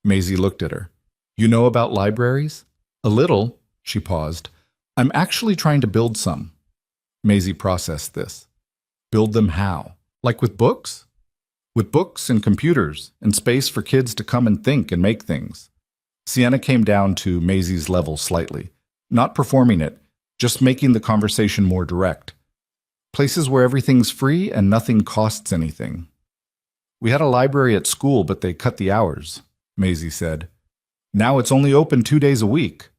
A: Maisie looked at her. "You know about libraries?" "A little," she paused. "I'm actually trying to build some." Maisie processed this. "Build them how? Like with books?" "With books and computers, and space for kids to come and think and make things." Sienna came down to Maisie's level slightly, not performing it, just making the conversation more direct. "Places where everything's free and nothing costs anything." "We had a library at school, but they cut the hours," Maisie said. "Now it's only open 2 days a week."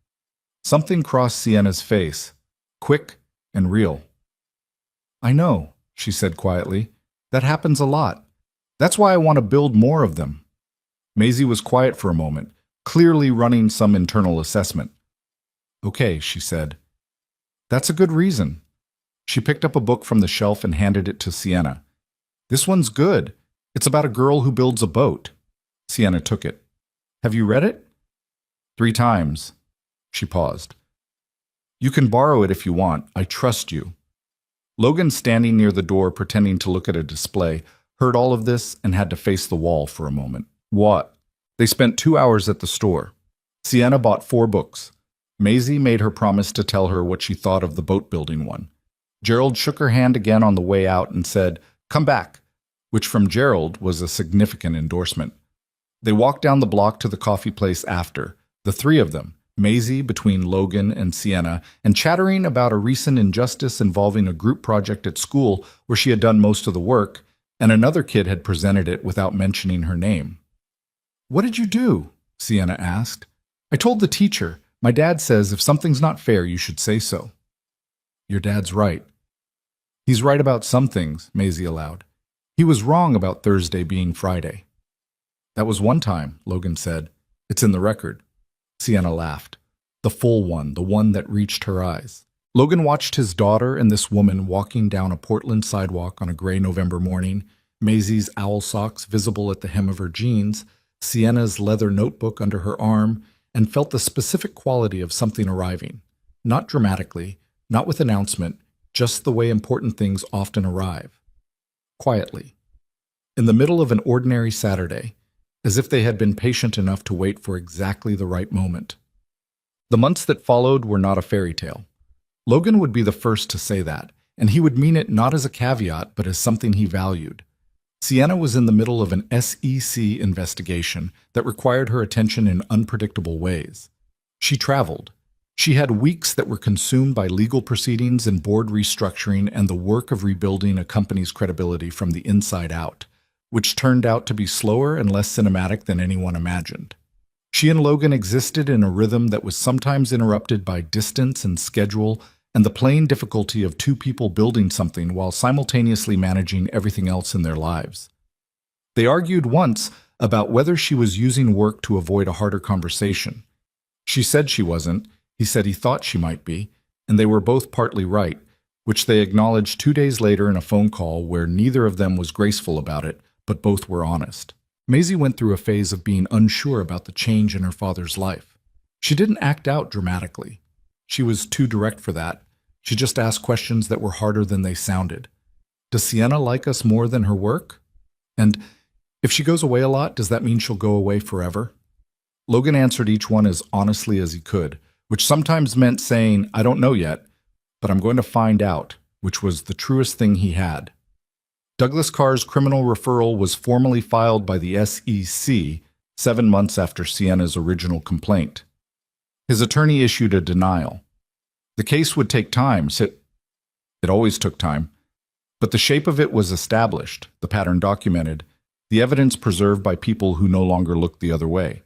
A: Something crossed Sienna's face, quick and real. "I know," she said quietly. "That happens a lot. That's why I want to build more of them." Maisie was quiet for a moment, clearly running some internal assessment. "Okay," she said. "That's a good reason." She picked up a book from the shelf and handed it to Sienna. "This one's good. It's about a girl who builds a boat." Sienna took it. "Have you read it?" 3 times. She paused. "You can borrow it if you want. I trust you." Logan, standing near the door pretending to look at a display, heard all of this and had to face the wall for a moment. "What?" They spent 2 hours at the store. Sienna bought 4 books. Maisie made her promise to tell her what she thought of the boat-building one. Gerald shook her hand again on the way out and said, "Come back," which from Gerald was a significant endorsement. They walked down the block to the coffee place after, the 3 of them, Maisie between Logan and Sienna, and chattering about a recent injustice involving a group project at school where she had done most of the work, and another kid had presented it without mentioning her name. "What did you do?" Sienna asked. "I told the teacher. My dad says if something's not fair, you should say so." "Your dad's right." "He's right about some things," Maisie allowed. "He was wrong about Thursday being Friday." "That was one time," Logan said. "It's in the record." Sienna laughed. The full one, the one that reached her eyes. Logan watched his daughter and this woman walking down a Portland sidewalk on a gray November morning, Maisie's owl socks visible at the hem of her jeans, Sienna's leather notebook under her arm, and felt the specific quality of something arriving. Not dramatically, not with announcement, just the way important things often arrive. Quietly. In the middle of an ordinary Saturday, as if they had been patient enough to wait for exactly the right moment. The months that followed were not a fairy tale. Logan would be the first to say that, and he would mean it not as a caveat, but as something he valued. Sienna was in the middle of an SEC investigation that required her attention in unpredictable ways. She traveled. She had weeks that were consumed by legal proceedings and board restructuring and the work of rebuilding a company's credibility from the inside out, which turned out to be slower and less cinematic than anyone imagined. She and Logan existed in a rhythm that was sometimes interrupted by distance and schedule and the plain difficulty of two people building something while simultaneously managing everything else in their lives. They argued once about whether she was using work to avoid a harder conversation. She said she wasn't, he said he thought she might be, and they were both partly right, which they acknowledged 2 days later in a phone call where neither of them was graceful about it, but both were honest. Maisie went through a phase of being unsure about the change in her father's life. She didn't act out dramatically. She was too direct for that. She just asked questions that were harder than they sounded. Does Sienna like us more than her work? And if she goes away a lot, does that mean she'll go away forever? Logan answered each one as honestly as he could, which sometimes meant saying, "I don't know yet, but I'm going to find out," which was the truest thing he had. Douglas Carr's criminal referral was formally filed by the SEC 7 months after Sienna's original complaint. His attorney issued a denial. The case would take time. It always took time. But the shape of it was established, the pattern documented, the evidence preserved by people who no longer looked the other way.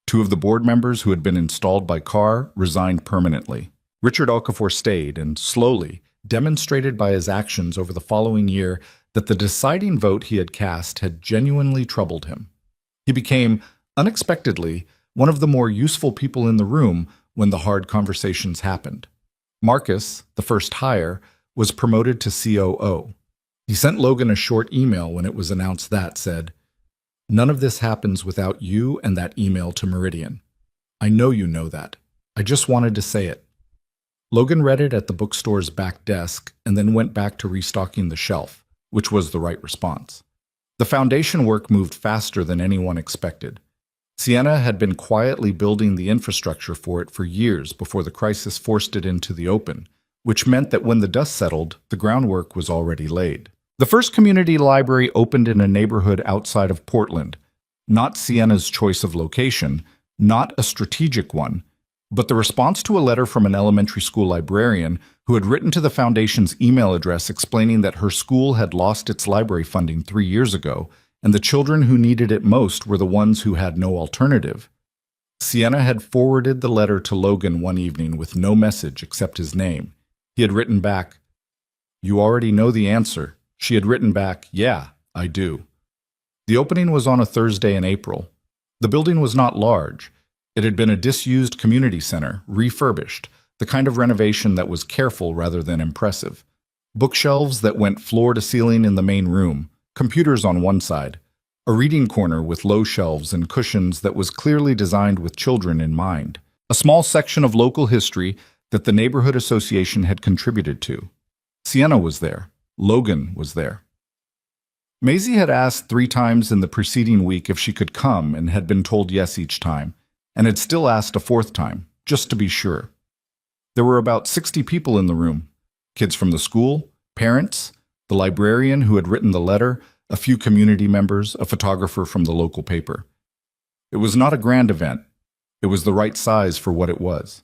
A: 2 of the board members who had been installed by Carr resigned permanently. Richard Okafor stayed and slowly, demonstrated by his actions over the following year, that the deciding vote he had cast had genuinely troubled him. He became, unexpectedly, one of the more useful people in the room when the hard conversations happened. Marcus, the first hire, was promoted to COO. He sent Logan a short email when it was announced that said, "None of this happens without you and that email to Meridian. I know you know that. I just wanted to say it." Logan read it at the bookstore's back desk and then went back to restocking the shelf, which was the right response. The foundation work moved faster than anyone expected. Sienna had been quietly building the infrastructure for it for years before the crisis forced it into the open, which meant that when the dust settled, the groundwork was already laid. The first community library opened in a neighborhood outside of Portland, not Sienna's choice of location, not a strategic one, but the response to a letter from an elementary school librarian who had written to the foundation's email address explaining that her school had lost its library funding 3 years ago, and the children who needed it most were the ones who had no alternative. Sienna had forwarded the letter to Logan one evening with no message except his name. He had written back, "You already know the answer." She had written back, "Yeah, I do." The opening was on a Thursday in April. The building was not large. It had been a disused community center, refurbished, the kind of renovation that was careful rather than impressive. Bookshelves that went floor to ceiling in the main room, computers on one side, a reading corner with low shelves and cushions that was clearly designed with children in mind, a small section of local history that the neighborhood association had contributed to. Sienna was there. Logan was there. Maisie had asked 3 times in the preceding week if she could come and had been told yes each time, and had still asked a 4th time, just to be sure. There were about 60 people in the room, kids from the school, parents, the librarian who had written the letter, a few community members, a photographer from the local paper. It was not a grand event. It was the right size for what it was.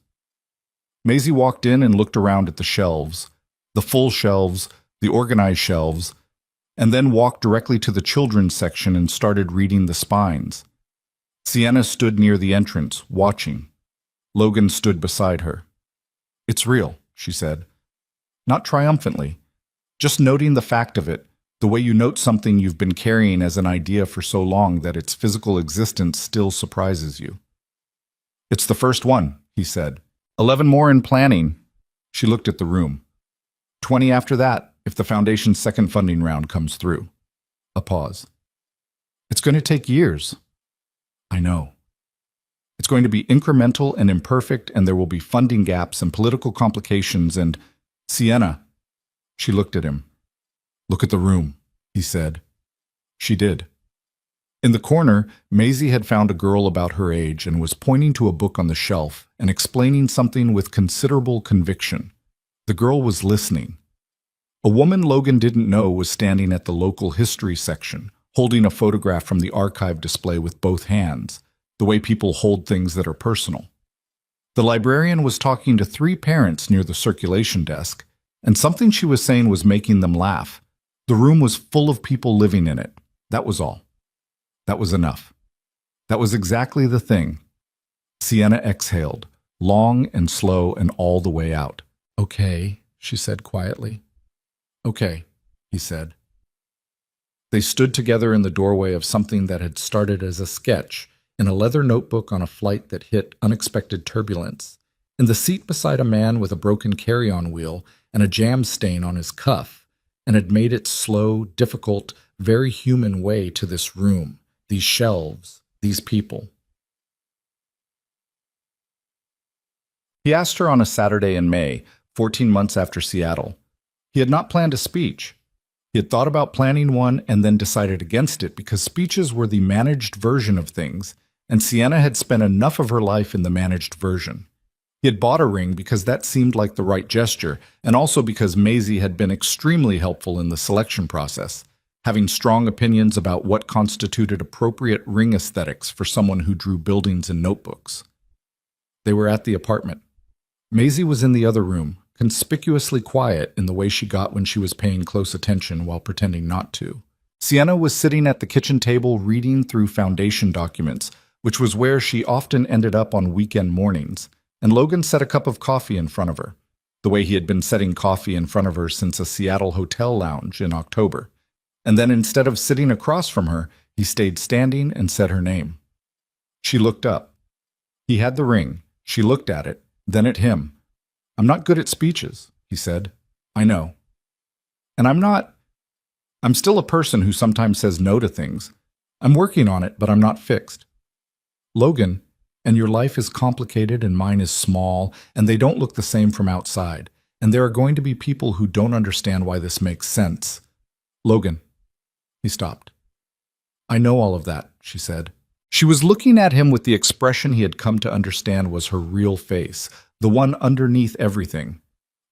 A: Maisie walked in and looked around at the shelves, the full shelves, the organized shelves, and then walked directly to the children's section and started reading the spines. Sienna stood near the entrance, watching. Logan stood beside her. "It's real," she said. Not triumphantly, just noting the fact of it, the way you note something you've been carrying as an idea for so long that its physical existence still surprises you. "It's the first one," he said. 11 more in planning." She looked at the room. 20 after that, if the Foundation's second funding round comes through. A pause. "It's going to take years." "I know. It's going to be incremental and imperfect, and there will be funding gaps and political complications and... Sienna." She looked at him. "Look at the room," he said. She did. In the corner, Maisie had found a girl about her age and was pointing to a book on the shelf and explaining something with considerable conviction. The girl was listening. A woman Logan didn't know was standing at the local history section, holding a photograph from the archive display with both hands, the way people hold things that are personal. The librarian was talking to 3 parents near the circulation desk, and something she was saying was making them laugh. The room was full of people living in it. That was all. That was enough. That was exactly the thing. Sienna exhaled, long and slow and all the way out. "Okay," she said quietly. "Okay," he said. They stood together in the doorway of something that had started as a sketch, in a leather notebook on a flight that hit unexpected turbulence, in the seat beside a man with a broken carry-on wheel and a jam stain on his cuff, and had made its slow, difficult, very human way to this room, these shelves, these people. He asked her on a Saturday in May, 14 months after Seattle. He had not planned a speech. He had thought about planning one and then decided against it because speeches were the managed version of things, and Sienna had spent enough of her life in the managed version. He had bought a ring because that seemed like the right gesture, and also because Maisie had been extremely helpful in the selection process, having strong opinions about what constituted appropriate ring aesthetics for someone who drew buildings and notebooks. They were at the apartment. Maisie was in the other room, conspicuously quiet in the way she got when she was paying close attention while pretending not to. Sienna was sitting at the kitchen table reading through Foundation documents, which was where she often ended up on weekend mornings, and Logan set a cup of coffee in front of her, the way he had been setting coffee in front of her since a Seattle hotel lounge in October. And then instead of sitting across from her, he stayed standing and said her name. She looked up. He had the ring. She looked at it, then at him. "I'm not good at speeches," he said. "I know. And I'm still a person who sometimes says no to things. I'm working on it, but I'm not fixed. Logan, and your life is complicated and mine is small, and they don't look the same from outside, and there are going to be people who don't understand why this makes sense. Logan." He stopped. "I know all of that," she said. She was looking at him with the expression he had come to understand was her real face, the one underneath everything.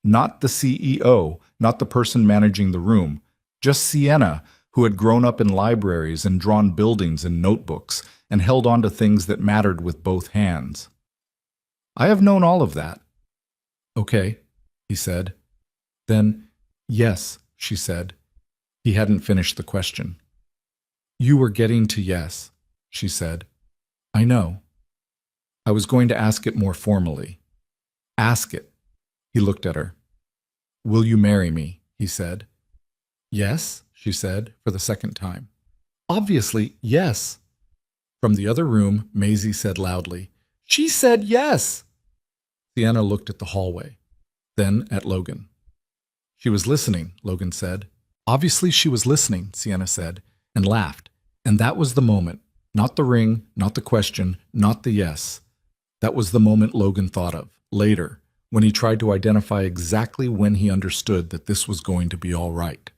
A: Not the CEO, not the person managing the room, just Sienna, who had grown up in libraries and drawn buildings and notebooks and held on to things that mattered with both hands. "I have known all of that." "Okay," he said. Then, "Yes," she said. He hadn't finished the question. "You were getting to yes," she said. "I know. I was going to ask it more formally." "Ask it." He looked at her. "Will you marry me?" he said. "Yes," she said, for the second time. "Obviously, yes." From the other room, Maisie said loudly, "She said yes!" Sienna looked at the hallway, then at Logan. "She was listening," Logan said. "Obviously she was listening," Sienna said, and laughed. And that was the moment. Not the ring, not the question, not the yes. That was the moment Logan thought of, later, when he tried to identify exactly when he understood that this was going to be all right.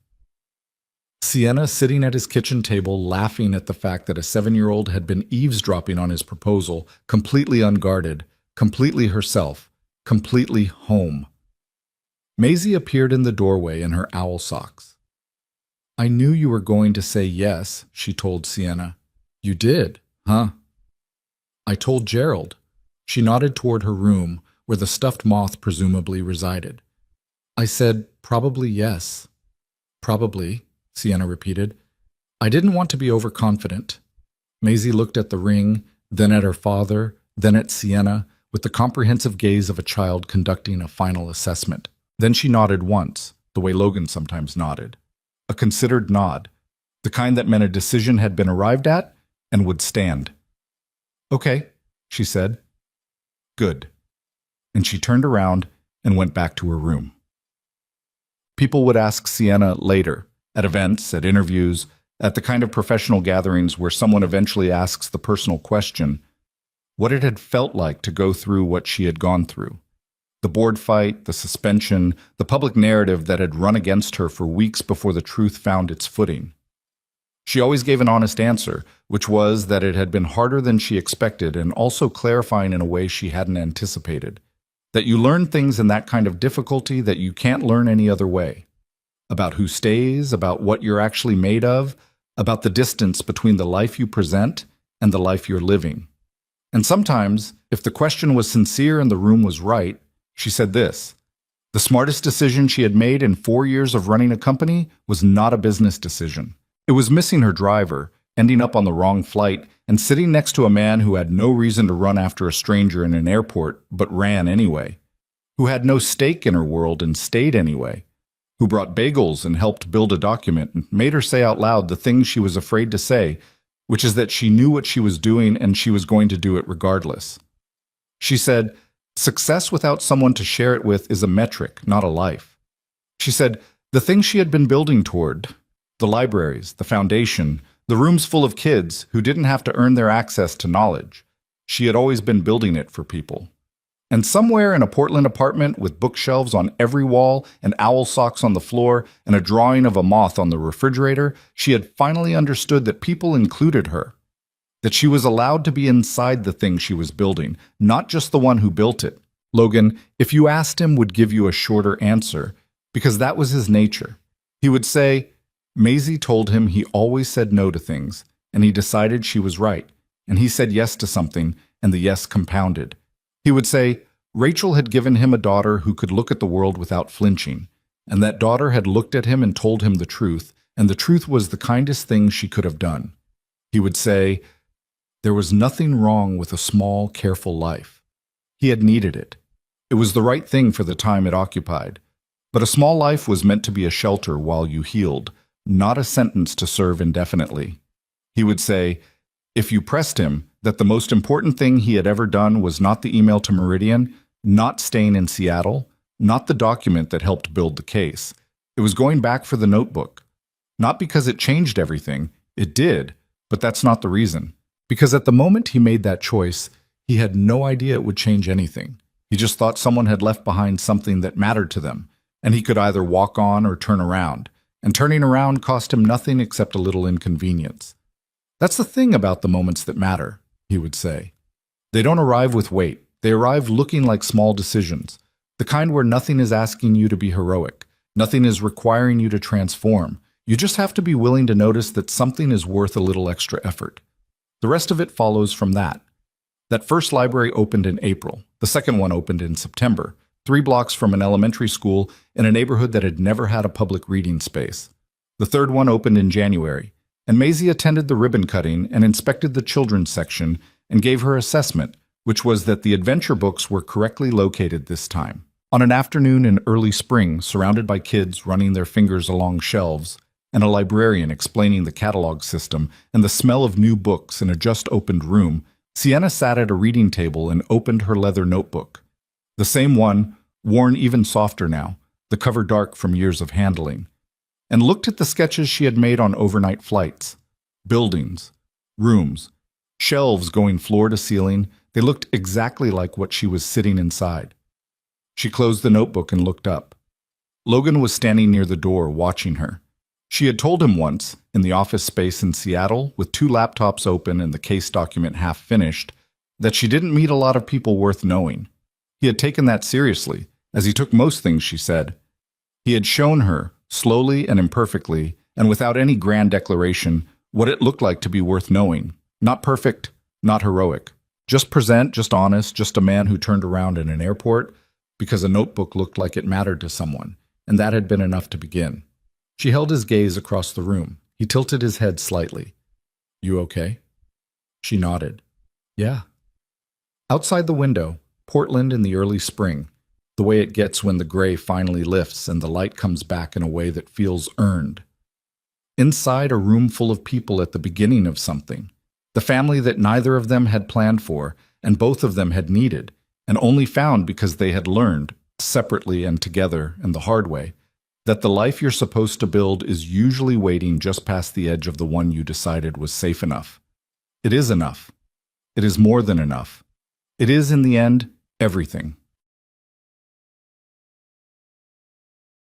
A: Sienna sitting at his kitchen table laughing at the fact that a 7-year-old had been eavesdropping on his proposal, completely unguarded, completely herself, completely home. Maisie appeared in the doorway in her owl socks. "I knew you were going to say yes," she told Sienna. "You did, huh?" "I told Gerald." She nodded toward her room, where the stuffed moth presumably resided. I said, "Probably yes." "Probably," Sienna repeated. I didn't want to be overconfident. Maisie looked at the ring, then at her father, then at Sienna, with the comprehensive gaze of a child conducting a final assessment. Then she nodded once, the way Logan sometimes nodded. A considered nod, the kind that meant a decision had been arrived at and would stand. "Okay," she said. "Good." And she turned around and went back to her room. People would ask Sienna later, at events, at interviews, at the kind of professional gatherings where someone eventually asks the personal question, what it had felt like to go through what she had gone through. The board fight, the suspension, the public narrative that had run against her for weeks before the truth found its footing. She always gave an honest answer, which was that it had been harder than she expected and also clarifying in a way she hadn't anticipated. That you learn things in that kind of difficulty that you can't learn any other way. About who stays, about what you're actually made of, about the distance between the life you present and the life you're living. And sometimes, if the question was sincere and the room was right, she said this: the smartest decision she had made in 4 years of running a company was not a business decision. It was missing her driver, ending up on the wrong flight, and sitting next to a man who had no reason to run after a stranger in an airport, but ran anyway. Who had no stake in her world and stayed anyway. Who brought bagels and helped build a document and made her say out loud the things she was afraid to say, which is that she knew what she was doing and she was going to do it regardless. She said, success without someone to share it with is a metric, not a life. She said, the things she had been building toward, the libraries, the foundation, the rooms full of kids who didn't have to earn their access to knowledge, she had always been building it for people. And somewhere in a Portland apartment with bookshelves on every wall and owl socks on the floor and a drawing of a moth on the refrigerator, she had finally understood that people included her. That she was allowed to be inside the thing she was building, not just the one who built it. Logan, if you asked him, would give you a shorter answer, because that was his nature. He would say, Maisie told him he always said no to things, and he decided she was right, and he said yes to something, and the yes compounded. He would say, Rachel had given him a daughter who could look at the world without flinching, and that daughter had looked at him and told him the truth, and the truth was the kindest thing she could have done. He would say, there was nothing wrong with a small, careful life. He had needed it. It was the right thing for the time it occupied. But a small life was meant to be a shelter while you healed, not a sentence to serve indefinitely. He would say, if you pressed him, that the most important thing he had ever done was not the email to Meridian, not staying in Seattle, not the document that helped build the case. It was going back for the notebook. Not because it changed everything. It did, but that's not the reason. Because at the moment he made that choice, he had no idea it would change anything. He just thought someone had left behind something that mattered to them, and he could either walk on or turn around. And turning around cost him nothing except a little inconvenience. That's the thing about the moments that matter, he would say. They don't arrive with weight. They arrive looking like small decisions, the kind where nothing is asking you to be heroic, nothing is requiring you to transform. You just have to be willing to notice that something is worth a little extra effort. The rest of it follows from that. That first library opened in April. The second one opened in September, 3 blocks from an elementary school in a neighborhood that had never had a public reading space. The third one opened in January, and Maisie attended the ribbon cutting and inspected the children's section and gave her assessment, which was that the adventure books were correctly located this time. On an afternoon in early spring, surrounded by kids running their fingers along shelves, and a librarian explaining the catalog system and the smell of new books in a just-opened room, Sienna sat at a reading table and opened her leather notebook. The same one, worn even softer now, the cover dark from years of handling, and looked at the sketches she had made on overnight flights. Buildings, rooms, shelves going floor to ceiling, they looked exactly like what she was sitting inside. She closed the notebook and looked up. Logan was standing near the door watching her. She had told him once, in the office space in Seattle, with 2 laptops open and the case document half finished, that she didn't meet a lot of people worth knowing. He had taken that seriously, as he took most things she said. He had shown her, slowly and imperfectly, and without any grand declaration, what it looked like to be worth knowing. Not perfect, not heroic, Just present, just honest, just a man who turned around in an airport because a notebook looked like it mattered to someone, and that had been enough to begin. She held his gaze across the room. He tilted his head slightly. You okay? She nodded. Yeah. Outside the window, Portland in the early spring, the way it gets when the gray finally lifts and the light comes back in a way that feels earned. Inside, a room full of people at the beginning of something. The family that neither of them had planned for, and both of them had needed, and only found because they had learned, separately and together and the hard way, that the life you're supposed to build is usually waiting just past the edge of the one you decided was safe enough. It is enough. It is more than enough. It is, in the end, everything.